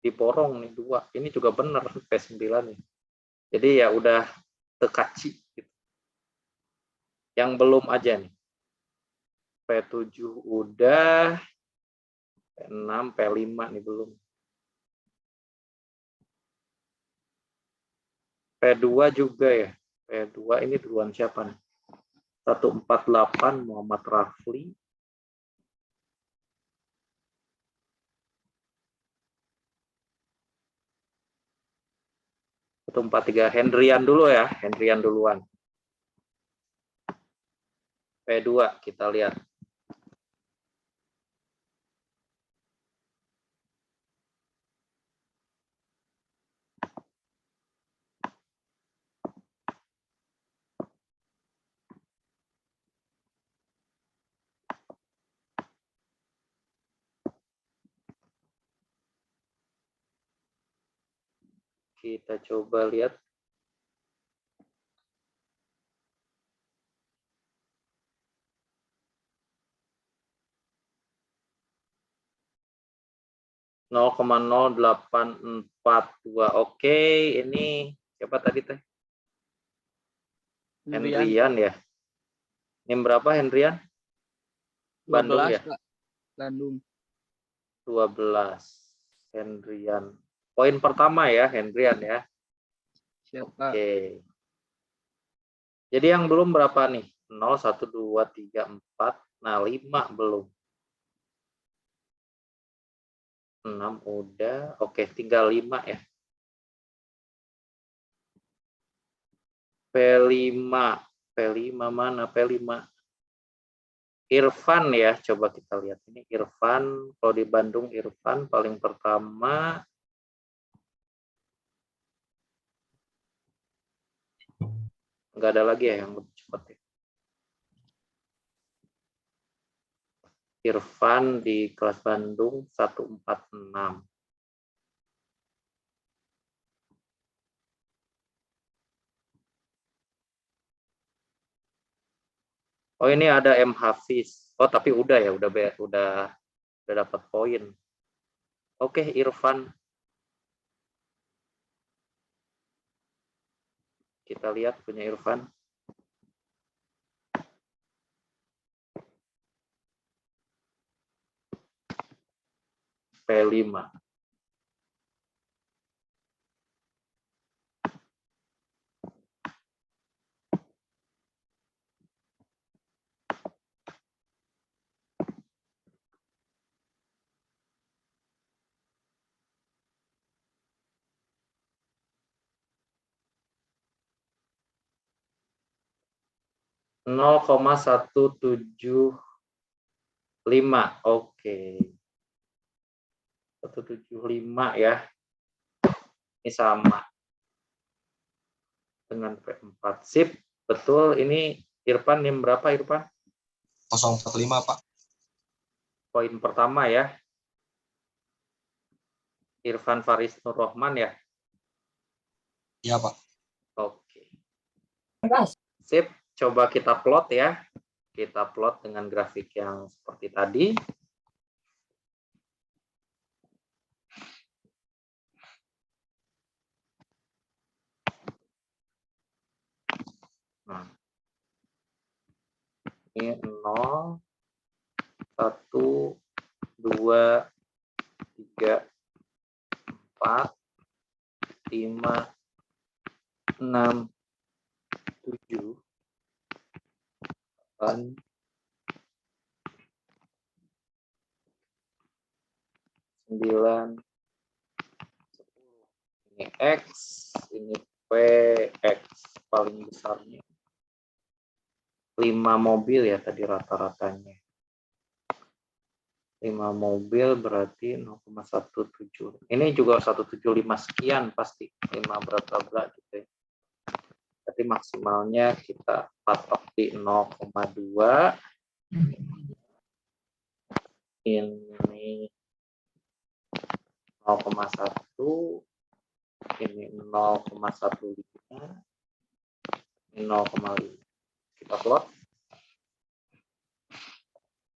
Diborong nih 2. Ini juga benar P9 nih. Jadi ya udah tekaci gitu. Yang belum aja nih. P7 udah. P6, P5 nih belum. P2 juga ya. P2 ini duluan siapa nih? 148 Muhammad Rafli. 143 Hendrian dulu ya. Hendrian duluan. P2 kita lihat. Kita coba lihat. (0,0842). Oke, ini siapa tadi teh? Hendrian ya. Ini berapa Hendrian? 12, Bandung ya? Pak. Bandung. 12. Hendrian. Poin pertama ya, Hendrian ya. Siapa? Oke. Jadi yang belum berapa nih? 0, 1, 2, 3, 4. Nah, 5 belum. 6 udah. Oke, tinggal 5 ya. P5. P5 mana? P5. Irfan ya, coba kita lihat ini Irfan. Kalau di Bandung Irfan paling pertama nggak ada lagi ya yang lebih cepat ya. Irfan di kelas Bandung 146. Oh ini ada M Hafiz. Oh tapi udah ya, udah dapat poin. Oke Irfan. Kita lihat punya Irfan. P5. Nol koma 175. Oke. 175 ya. Ini sama dengan P4. Sip, betul. Ini Irfan NIM berapa Irfan? 045, Pak. Poin pertama ya. Irfan Faris Nur Rahman ya. Iya, Pak. Oke. Sip, coba kita plot ya. Kita plot dengan grafik yang seperti tadi. Nah, ini 0, 1, 2, 3, 4, 5, 6, 7, 8, 9, 10. Ini X, ini P, X paling besarnya. 5 mobil ya tadi rata-ratanya. 5 mobil berarti 0,17. Ini juga 175 sekian pasti. 5 berapa gitu ya. Berarti maksimalnya kita patok di 0,2. Ini 0,1. Ini 0,15. Ini 0,5. Kita plot.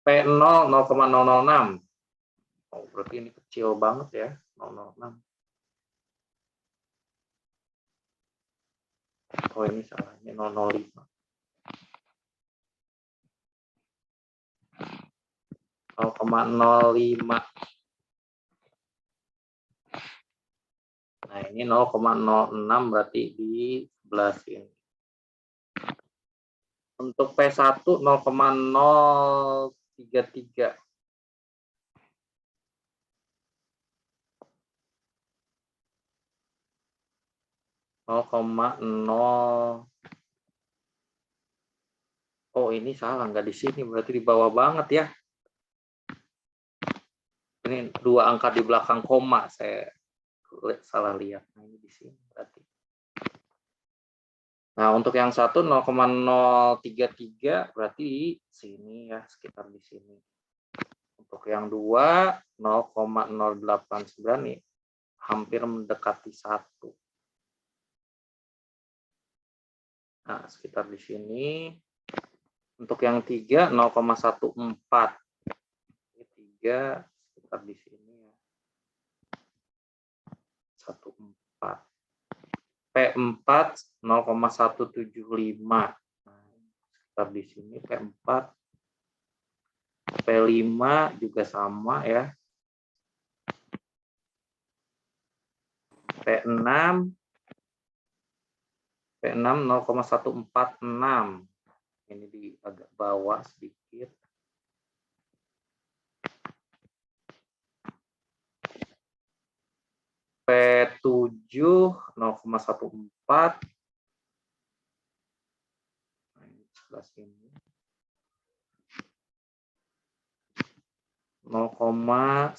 P0 0,006. Oh, berarti ini kecil banget ya, 006. Oh, ini salahnya 005. 0,05. Nah, ini 0,06 berarti di sebelah sini. Untuk P1 0,033. Oh ini salah, nggak di sini, berarti di bawah banget ya. Ini 2 angka di belakang koma, saya salah lihat. Nah, ini di sini berarti. Nah untuk yang satu 0,033 berarti di sini ya, sekitar di sini. Untuk yang 2 0,089 nih, hampir mendekati 1. Nah, sekitar di sini. Untuk yang 3 0,14. Ini 3 sekitar di sini ya. 14. P4 0,175. Nah, sekitar di sini P4. P5 juga sama ya. P6 0,146. Ini di agak bawah sedikit. P7 0,14. Nah, ini sebelah sini. 0,104.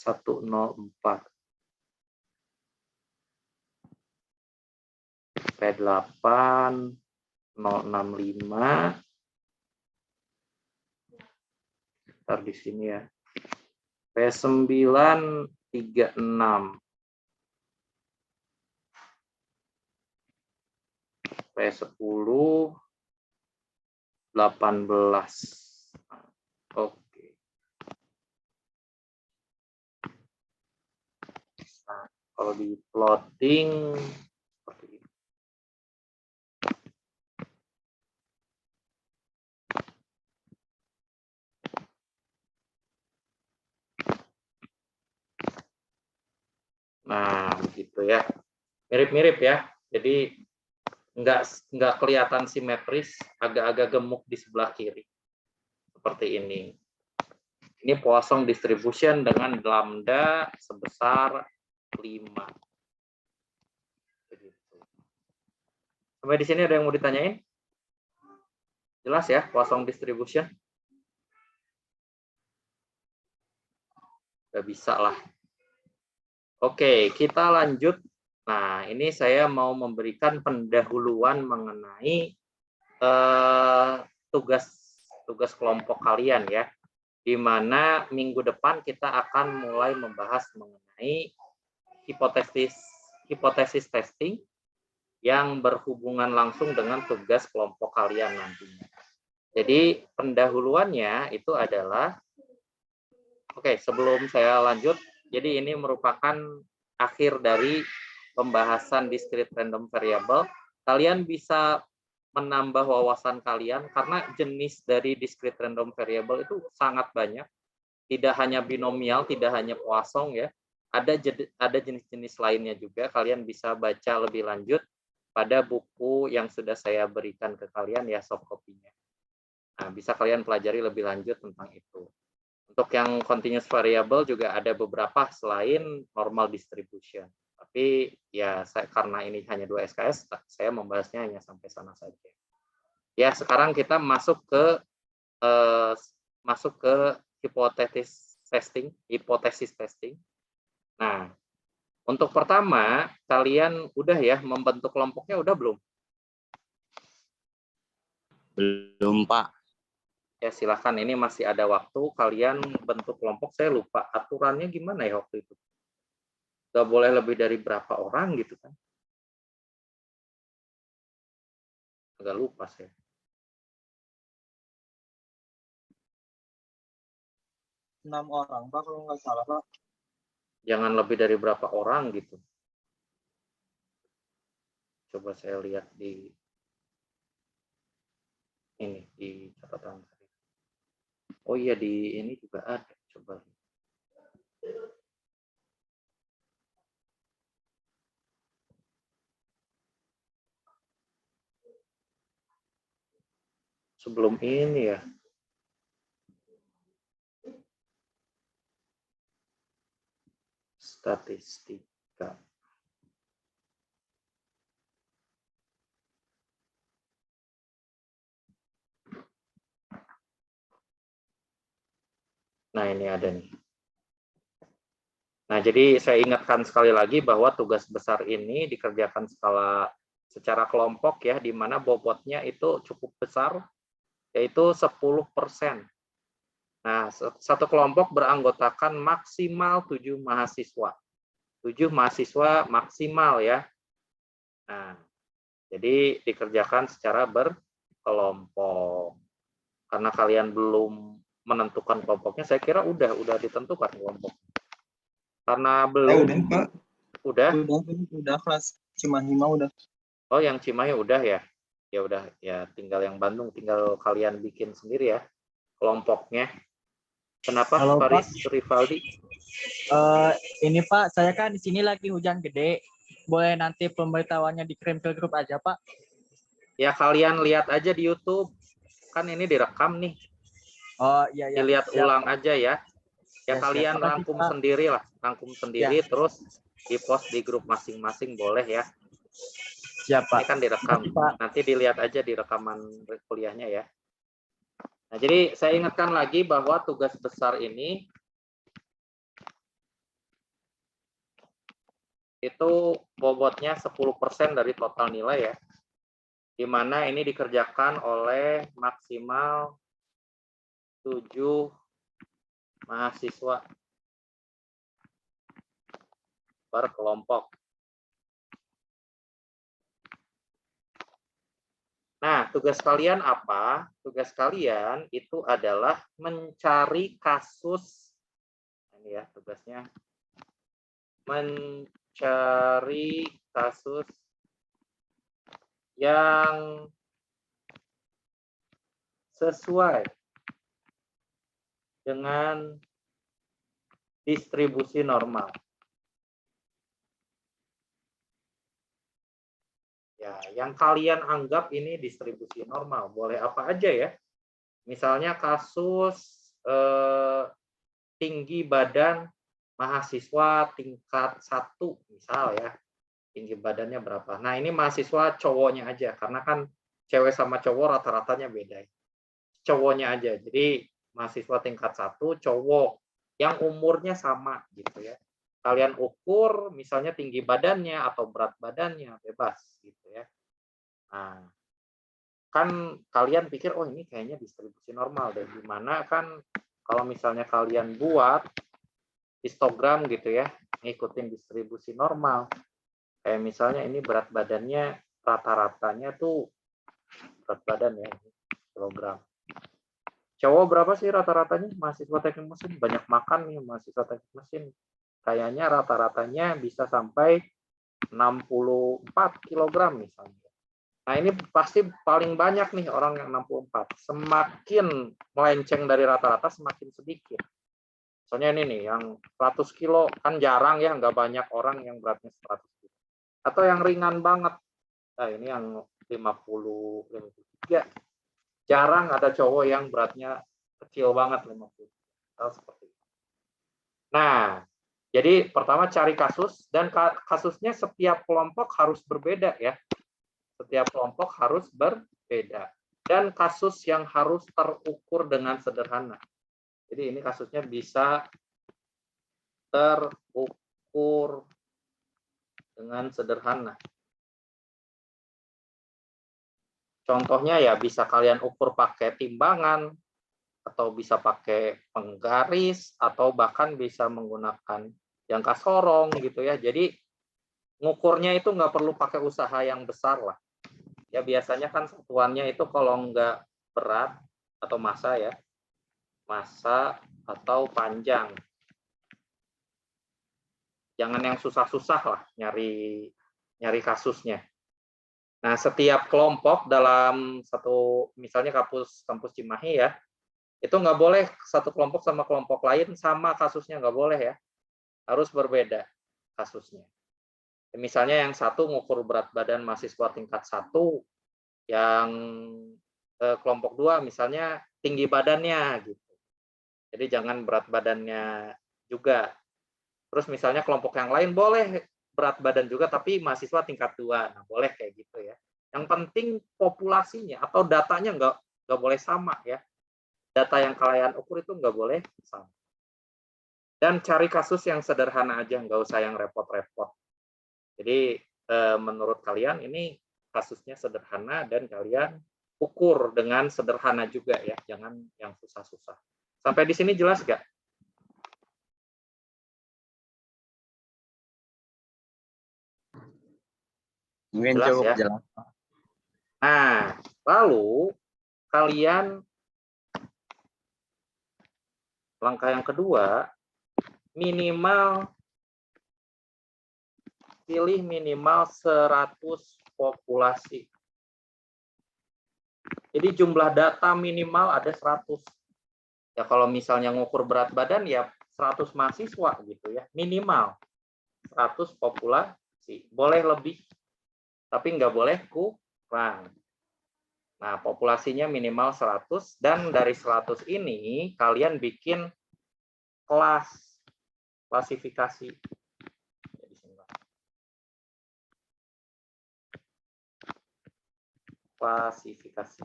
P8 065. Ntar di sini ya. P9 36. P10 18. Oke. Nah, kalau di plotting seperti ini. Nah, begitu ya. Mirip-mirip ya. Jadi nggak kelihatan simetris, agak-agak gemuk di sebelah kiri. Seperti ini. Ini Poisson distribution dengan lambda sebesar 5. Begitu. Sampai di sini ada yang mau ditanyain? Jelas ya, Poisson distribution? Udah bisa lah. Oke, kita lanjut. Nah, ini saya mau memberikan pendahuluan mengenai tugas kelompok kalian ya. Di mana minggu depan kita akan mulai membahas mengenai hipotesis testing yang berhubungan langsung dengan tugas kelompok kalian nantinya. Jadi pendahuluannya itu adalah, oke, sebelum saya lanjut, jadi ini merupakan akhir dari pembahasan discrete random variable. Kalian bisa menambah wawasan kalian karena jenis dari discrete random variable itu sangat banyak. Tidak hanya binomial, tidak hanya Poisson ya. Ada jenis-jenis lainnya juga. Kalian bisa baca lebih lanjut pada buku yang sudah saya berikan ke kalian ya, soft copy-nya. Nah, bisa kalian pelajari lebih lanjut tentang itu. Untuk yang continuous variable juga ada beberapa selain normal distribution. Tapi ya karena ini hanya 2 SKS, saya membahasnya hanya sampai sana saja. Ya, sekarang kita masuk ke hipotesis testing. Nah, untuk pertama, kalian udah ya membentuk kelompoknya udah belum? Belum, Pak. Ya silahkan, ini masih ada waktu kalian bentuk kelompok. Saya lupa aturannya gimana ya waktu itu. Gak boleh lebih dari berapa orang gitu kan. Agak lupa saya. Enam orang, Pak, kalau nggak salah, Pak. Jangan lebih dari berapa orang gitu. Coba saya lihat di ini, di catatan. Oh iya, di ini juga ada. Coba. Sebelum ini ya. Statistika. Nah, ini ada nih. Nah, jadi saya ingatkan sekali lagi bahwa tugas besar ini dikerjakan secara kelompok ya, di mana bobotnya itu cukup besar, yaitu 10%. Nah, satu kelompok beranggotakan maksimal 7 mahasiswa. 7 mahasiswa maksimal ya. Nah, jadi dikerjakan secara berkelompok. Karena kalian belum menentukan kelompoknya, saya kira udah ditentukan kelompok. Karena belum. Udah, Pak. Udah Kelas Cimahi mah udah. Oh, yang Cimahi udah ya? Ya udah, ya tinggal yang Bandung, tinggal kalian bikin sendiri ya kelompoknya. Kenapa, Halo, Faris Rivaldi? Ini Pak, saya kan di sini lagi hujan gede. Boleh nanti pemberitahuannya dikirim ke grup aja, Pak? Ya kalian lihat aja di YouTube. Kan ini direkam nih. Oh iya ya. Dilihat ulang aja ya. Ya, Ya, kalian siap. rangkum sendiri lah, terus di-post di grup masing-masing boleh ya. Siap, Pak. Ini kan direkam. Nanti dilihat aja di rekaman kuliahnya ya. Nah, jadi saya ingatkan lagi bahwa tugas besar ini itu bobotnya 10% dari total nilai ya. Di mana ini dikerjakan oleh maksimal 7 mahasiswa per kelompok. Nah, tugas kalian apa? Tugas kalian itu adalah mencari kasus, ini ya tugasnya, mencari kasus yang sesuai dengan distribusi normal. Ya, yang kalian anggap ini distribusi normal, boleh apa aja ya. Misalnya kasus tinggi badan mahasiswa tingkat 1, misal ya. Tinggi badannya berapa. Nah, ini mahasiswa cowoknya aja, karena kan cewek sama cowok rata-ratanya beda. Cowoknya aja. Jadi, mahasiswa tingkat 1, cowok yang umurnya sama gitu ya. Kalian ukur misalnya tinggi badannya atau berat badannya, bebas gitu ya. Nah, kan kalian pikir oh ini kayaknya distribusi normal deh. Dimana kan kalau misalnya kalian buat histogram gitu ya, ngikutin distribusi normal. Kayak misalnya ini berat badannya rata-ratanya tuh berat badan ya, kilogram. Cowok berapa sih rata-ratanya mahasiswa teknik mesin? Banyak makan nih mahasiswa teknik mesin. Kayaknya rata-ratanya bisa sampai 64 kg misalnya. Nah, ini pasti paling banyak nih orang yang 64. Semakin melenceng dari rata-rata semakin sedikit. Soalnya ini nih yang 100 kilo kan jarang ya, nggak banyak orang yang beratnya 100 kilo. Atau yang ringan banget. Nah, ini yang 50, 53. Jarang ada cowok yang beratnya kecil banget 50. Seperti itu. Nah, jadi pertama cari kasus dan kasusnya setiap kelompok harus berbeda ya. Setiap kelompok harus berbeda dan kasus yang harus terukur dengan sederhana. Jadi ini kasusnya bisa terukur dengan sederhana. Contohnya ya bisa kalian ukur pakai timbangan atau bisa pakai penggaris atau bahkan bisa menggunakan jangka sorong gitu ya. Jadi ngukurnya itu nggak perlu pakai usaha yang besar lah. Ya biasanya kan satuannya itu kalau nggak berat atau massa ya, massa atau panjang. Jangan yang susah-susah lah nyari kasusnya. Nah, setiap kelompok dalam satu misalnya kampus Cimahi ya, itu nggak boleh satu kelompok sama kelompok lain sama kasusnya, nggak boleh ya. Harus berbeda kasusnya. Misalnya yang satu ngukur berat badan mahasiswa tingkat 1, yang kelompok 2 misalnya tinggi badannya gitu. Jadi jangan berat badannya juga. Terus misalnya kelompok yang lain boleh berat badan juga tapi mahasiswa tingkat 2. Nah, boleh kayak gitu ya. Yang penting populasinya atau datanya nggak boleh sama ya. Data yang kalian ukur itu nggak boleh sama. Dan cari kasus yang sederhana aja, nggak usah yang repot-repot. Jadi menurut kalian ini kasusnya sederhana dan kalian ukur dengan sederhana juga ya, jangan yang susah-susah. Sampai di sini jelas nggak? Mungkin Jelas cukup ya. jelas. Nah, lalu kalian langkah yang kedua, pilih minimal 100 populasi. Jadi jumlah data minimal ada 100. Ya kalau misalnya ngukur berat badan ya 100 mahasiswa gitu ya, minimal 100 populasi. Boleh lebih, tapi nggak boleh kurang. Nah, populasinya minimal 100 dan dari 100 ini kalian bikin klasifikasi. Klasifikasi.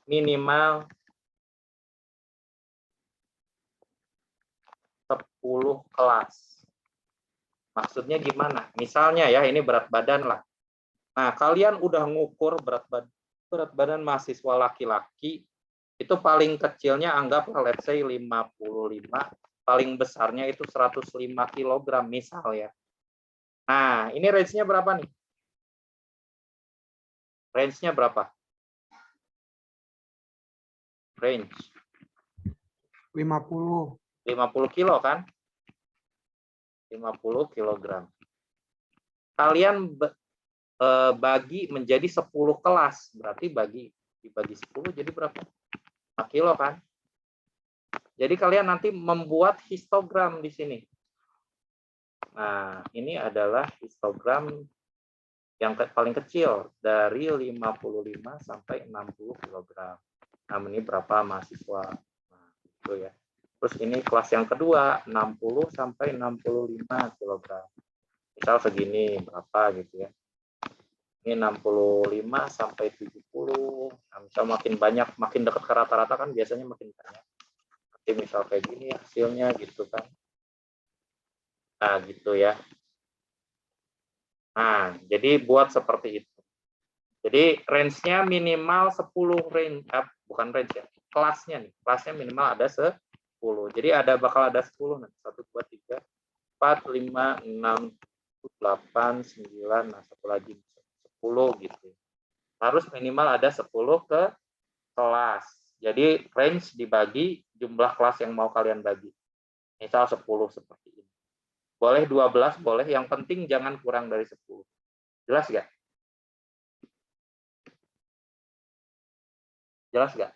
Minimal kelas. Maksudnya gimana? Misalnya ya, ini berat badan lah. Nah, kalian udah ngukur berat badan mahasiswa laki-laki, itu paling kecilnya anggaplah let's say 55, paling besarnya itu 105 kg misal ya. Nah, ini range-nya berapa nih? Range-nya berapa? Range 50. 50 kilo kan? 50 kilogram. Kalian bagi menjadi 10 kelas, berarti dibagi 10 jadi berapa? 5 kilo kan? Jadi kalian nanti membuat histogram di sini. Nah, ini adalah histogram yang paling kecil dari 55 sampai 60 kg. Nah, ini berapa mahasiswa? Nah, itu ya. Terus ini kelas yang kedua 60 sampai 65 kg. Misal segini berapa gitu ya. Ini 65 sampai 70. Nah, misal makin banyak, makin dekat ke rata-rata kan biasanya makin banyak. Nanti misal kayak gini hasilnya gitu kan. Nah, gitu ya. Nah, jadi buat seperti itu. Jadi range-nya minimal 10 range, bukan range ya, kelasnya nih. Kelasnya minimal ada 10. Jadi bakal ada 10 nanti. 1 2 3 4 5 6 8 9, nah satu lagi 10 gitu. Harus minimal ada 10 ke kelas. Jadi range dibagi jumlah kelas yang mau kalian bagi. Misal 10 seperti ini. Boleh 12, boleh. Yang penting jangan kurang dari 10. Jelas nggak? Jelas nggak?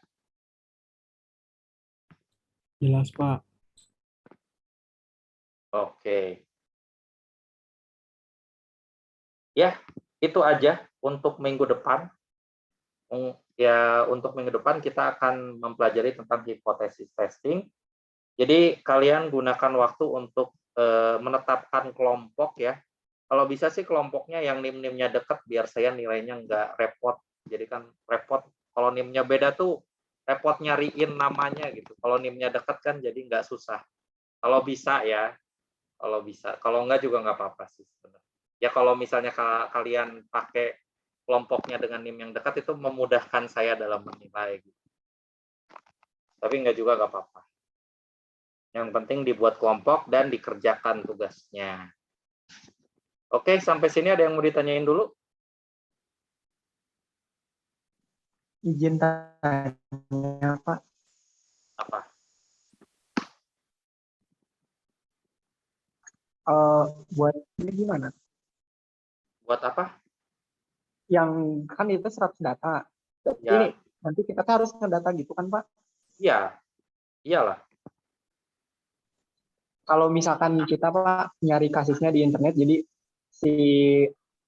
Jelas, Pak. Oke. Ya, itu aja untuk minggu depan. Ya, untuk minggu depan kita akan mempelajari tentang hipotesis testing. Jadi kalian gunakan waktu untuk menetapkan kelompok ya. Kalau bisa sih kelompoknya yang nim-nimnya dekat biar saya nilainya nggak repot. Jadi kan repot kalau nimnya beda tuh repot nyariin namanya gitu. Kalau nimnya dekat kan jadi nggak susah. Kalau bisa ya, kalau bisa. Kalau nggak juga nggak apa-apa sih sebenarnya. Ya kalau misalnya kalian pakai kelompoknya dengan nim yang dekat itu memudahkan saya dalam menilai gitu. Tapi nggak juga nggak apa-apa. Yang penting dibuat kelompok dan dikerjakan tugasnya. Oke, sampai sini ada yang mau ditanyain dulu? Izin tanya, Pak. Apa? Buat ini gimana? Buat apa? Yang kan itu 100 data. Ya. Ini nanti kita harus ngedata gitu kan, Pak? Iya, iyalah. Kalau misalkan kita, Pak, nyari kasusnya di internet, jadi si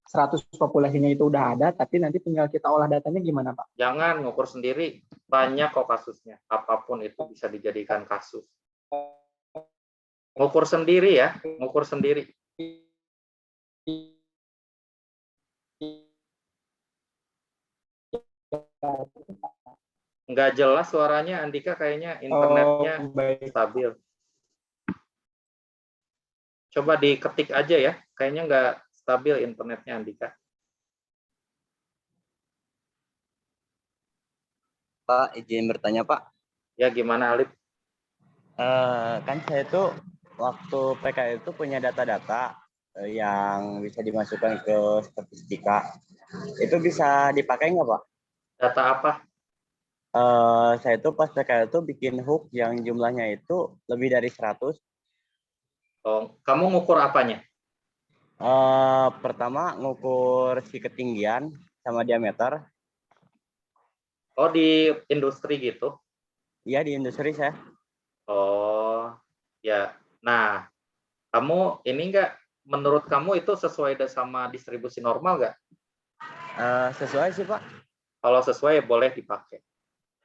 100 populasinya itu udah ada, tapi nanti tinggal kita olah datanya gimana, Pak? Jangan ngukur sendiri. Banyak kok kasusnya. Apapun itu bisa dijadikan kasus. Ngukur sendiri ya, ngukur sendiri. Nggak jelas suaranya, Andika, kayaknya internetnya stabil. Coba diketik aja ya, kayaknya nggak stabil internetnya, Andika. Pak, izin bertanya, Pak. Ya, gimana, Alif? Kan saya tuh waktu PKL itu punya data-data yang bisa dimasukkan ke statistika. Itu bisa dipakai nggak, Pak? Data apa? Saya tuh pas PKL itu bikin hook yang jumlahnya itu lebih dari 100. Oh, kamu ngukur apanya? Pertama ngukur si ketinggian sama diameter. Oh, di industri gitu? Iya, di industri saya. Oh, ya. Nah, kamu ini enggak, menurut kamu itu sesuai sama distribusi normal nggak? Sesuai sih, Pak. Kalau sesuai boleh dipakai.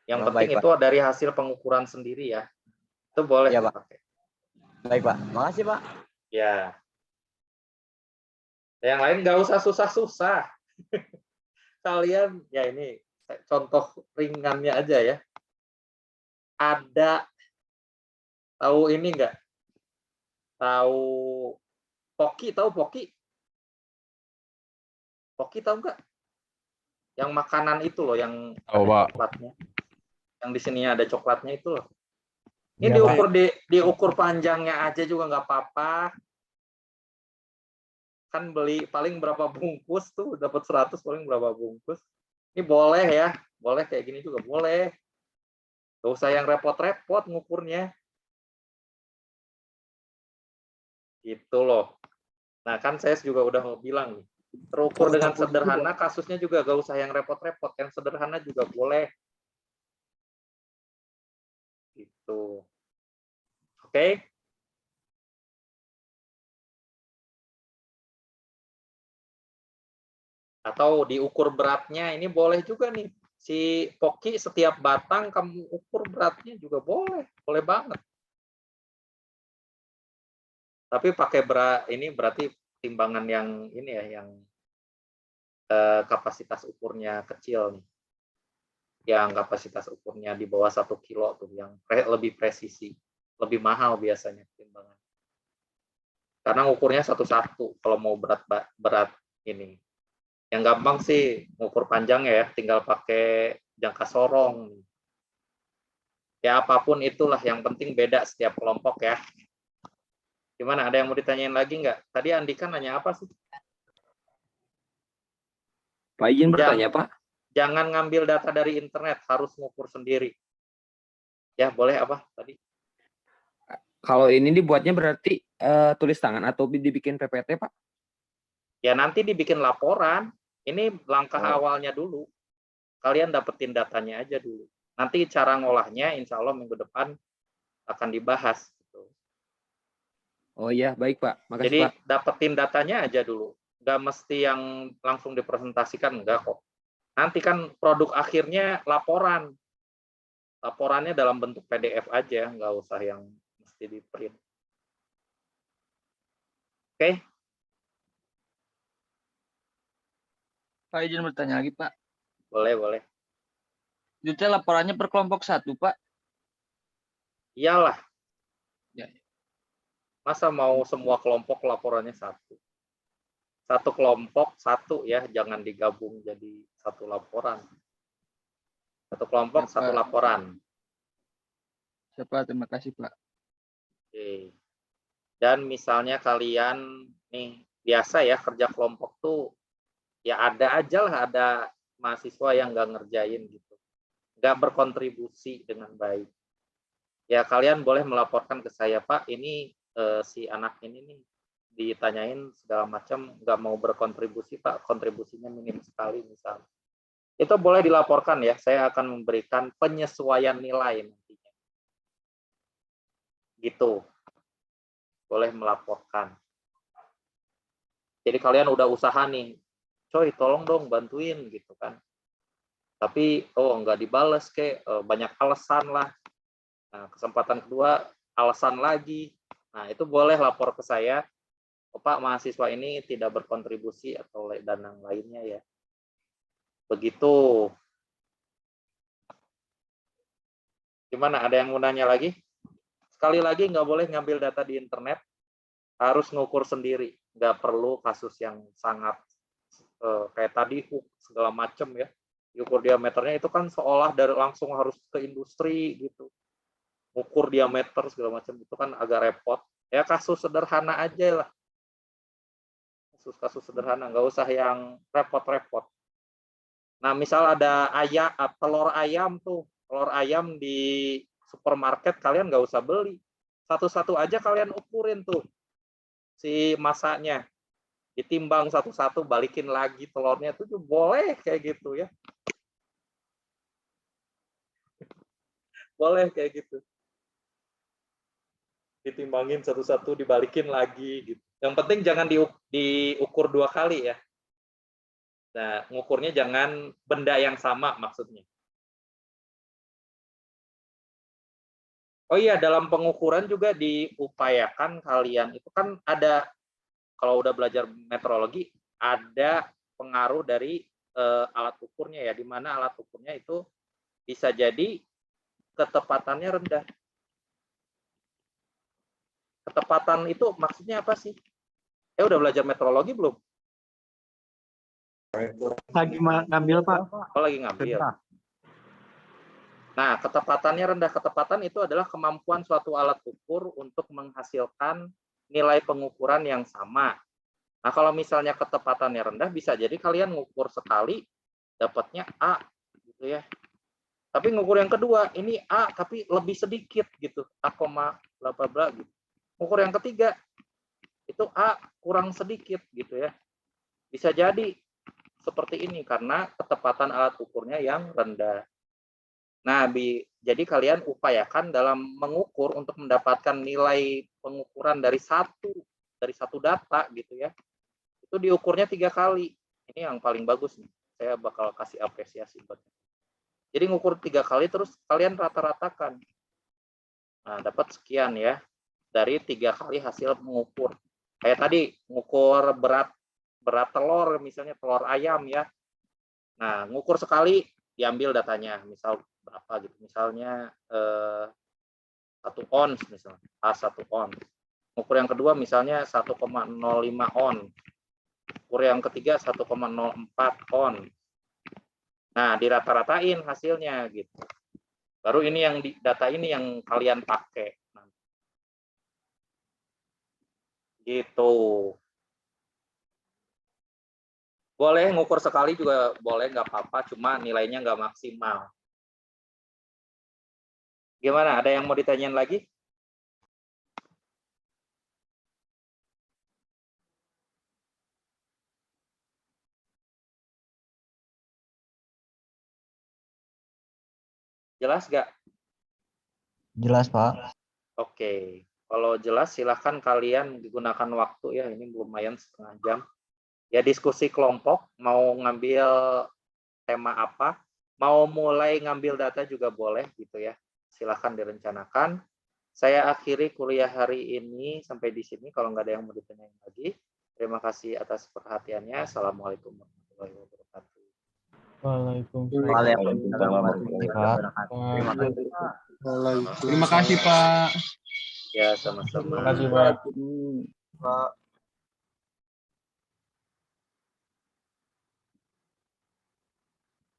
Yang penting baik, itu dari hasil pengukuran sendiri ya. Itu boleh ya, Pak. dipakai. Baik, Pak. Makasih, Pak. Ya. Yang lain nggak usah susah-susah. Kalian, ya ini contoh ringannya aja ya. Ada, tahu ini nggak? Tahu Poki, tahu Poki? Poki tahu nggak? Yang makanan itu loh, yang Tahu, ada Pak. coklatnya. Yang di sini ada coklatnya itu loh. Ini Iya, Pak. diukur panjangnya aja juga nggak apa-apa. Kan beli paling berapa bungkus tuh, dapat 100 paling berapa bungkus. Ini boleh ya, boleh kayak gini juga boleh. Gak usah yang repot-repot ngukurnya. Gitu loh. Nah kan saya juga udah mau bilang nih, terukur dengan sederhana, kasusnya juga gak usah yang repot-repot, yang sederhana juga boleh. Gitu. Oke? Atau diukur beratnya, ini boleh juga nih. Si Poki setiap batang kamu ukur beratnya juga boleh, boleh banget. Tapi pakai ini berarti timbangan yang ini ya, yang kapasitas ukurnya kecil nih. Yang kapasitas ukurnya di bawah 1 kilo tuh, yang lebih presisi, lebih mahal biasanya timbangan. Karena ukurnya satu-satu kalau mau berat ini. Yang gampang sih ngukur panjangnya ya, tinggal pakai jangka sorong. Ya apapun itulah, yang penting beda setiap kelompok ya. Gimana, ada yang mau ditanyain lagi nggak? Tadi Andika nanya apa sih? Pak izin bertanya, Pak. Jangan ngambil data dari internet, harus ngukur sendiri. Ya, boleh apa tadi? Kalau ini dibuatnya berarti tulis tangan atau dibikin PPT, Pak? Ya, nanti dibikin laporan. Ini langkah awalnya dulu. Kalian dapetin datanya aja dulu. Nanti cara ngolahnya insya Allah minggu depan akan dibahas. Oh iya, baik Pak. Makasih Jadi Pak. dapetin datanya aja dulu. Nggak mesti yang langsung dipresentasikan, enggak kok. Nanti kan produk akhirnya laporan. Laporannya dalam bentuk PDF aja, nggak usah yang mesti di print. Oke? Pak izin bertanya lagi, Pak. Boleh, boleh. Detail laporannya per kelompok 1, Pak? Iyalah. Ya. Masa mau semua kelompok laporannya satu? Satu kelompok, satu ya, jangan digabung jadi satu laporan. Satu kelompok, satu laporan. Siapa? Terima kasih, Pak. Oke. Dan misalnya kalian nih biasa ya kerja kelompok tuh ya ada aja lah, ada mahasiswa yang nggak ngerjain gitu, nggak berkontribusi dengan baik. Ya kalian boleh melaporkan ke saya, Pak, ini si anak ini nih ditanyain segala macam nggak mau berkontribusi, Pak, kontribusinya minim sekali misalnya. Itu boleh dilaporkan ya, saya akan memberikan penyesuaian nilai nantinya. Gitu. Boleh melaporkan. Jadi kalian udah usaha nih, coy tolong dong bantuin gitu kan. Tapi nggak dibales banyak alasan lah. Nah, kesempatan kedua alasan lagi. Nah, itu boleh lapor ke saya. Pak, mahasiswa ini tidak berkontribusi atau dan yang lainnya ya. Begitu. Gimana? Ada yang mau nanya lagi? Sekali lagi nggak boleh ngambil data di internet, harus ngukur sendiri. Nggak perlu kasus yang sangat kayak tadi segala macam ya. Ukur diameternya itu kan seolah dari langsung harus ke industri gitu. Ukur diameter segala macam itu kan agak repot. Ya kasus sederhana aja lah. Kasus sederhana, nggak usah yang repot-repot. Nah, misal ada telur ayam tuh, telur ayam di supermarket kalian nggak usah beli. Satu-satu aja kalian ukurin tuh si masanya. Ditimbang satu-satu, balikin lagi telurnya tuh boleh kayak gitu ya. Boleh kayak gitu. Ditimbangin satu-satu, dibalikin lagi gitu. Yang penting jangan diukur 2 kali ya. Nah, ngukurnya jangan benda yang sama maksudnya. Oh iya, dalam pengukuran juga diupayakan kalian itu kan ada, kalau udah belajar metrologi, ada pengaruh dari alat ukurnya ya, di mana alat ukurnya itu bisa jadi ketepatannya rendah. Ketepatan itu maksudnya apa sih? Udah belajar metrologi belum? Lagi ngambil, Pak. Oh, lagi ngambil. Nah, ketepatannya rendah. Ketepatan itu adalah kemampuan suatu alat ukur untuk menghasilkan nilai pengukuran yang sama. Nah, kalau misalnya ketepatannya rendah, bisa jadi kalian ngukur sekali, dapatnya A, gitu ya. Tapi ngukur yang kedua, ini A, tapi lebih sedikit, gitu. A, bla bla bla, gitu. Ngukur yang ketiga, itu A kurang sedikit, gitu ya. Bisa jadi seperti ini, karena ketepatan alat ukurnya yang rendah. Nah, jadi kalian upayakan dalam mengukur untuk mendapatkan nilai pengukuran dari satu data, gitu ya. Itu diukurnya 3 kali. Ini yang paling bagus nih. Saya bakal kasih apresiasi buatnya. Jadi ngukur 3 kali terus kalian rata-ratakan. Nah, dapat sekian ya. Dari 3 kali hasil mengukur. Kayak tadi ngukur berat telur, misalnya telur ayam ya. Nah, ngukur sekali diambil datanya, misal berapa gitu. Misalnya 1 ons misalnya, A1 ons. Ngukur yang kedua misalnya 1,05 on. Ukur yang ketiga 1,04 on. Nah, dirata-ratain hasilnya gitu. Baru ini yang data ini yang kalian pakai. Gitu. Boleh ngukur sekali juga boleh, nggak apa-apa, cuma nilainya nggak maksimal. Gimana? Ada yang mau ditanyain lagi? Jelas nggak? Jelas, Pak. Oke. Kalau jelas silahkan kalian digunakan waktu ya, ini lumayan setengah jam. Ya diskusi kelompok, mau ngambil tema apa, mau mulai ngambil data juga boleh gitu ya. Silahkan direncanakan. Saya akhiri kuliah hari ini sampai di sini, kalau nggak ada yang mau ditanyain lagi. Terima kasih atas perhatiannya. Assalamualaikum warahmatullahi wabarakatuh. Terima kasih, Pak. Ya, sama-sama. Terima kasih, Pak.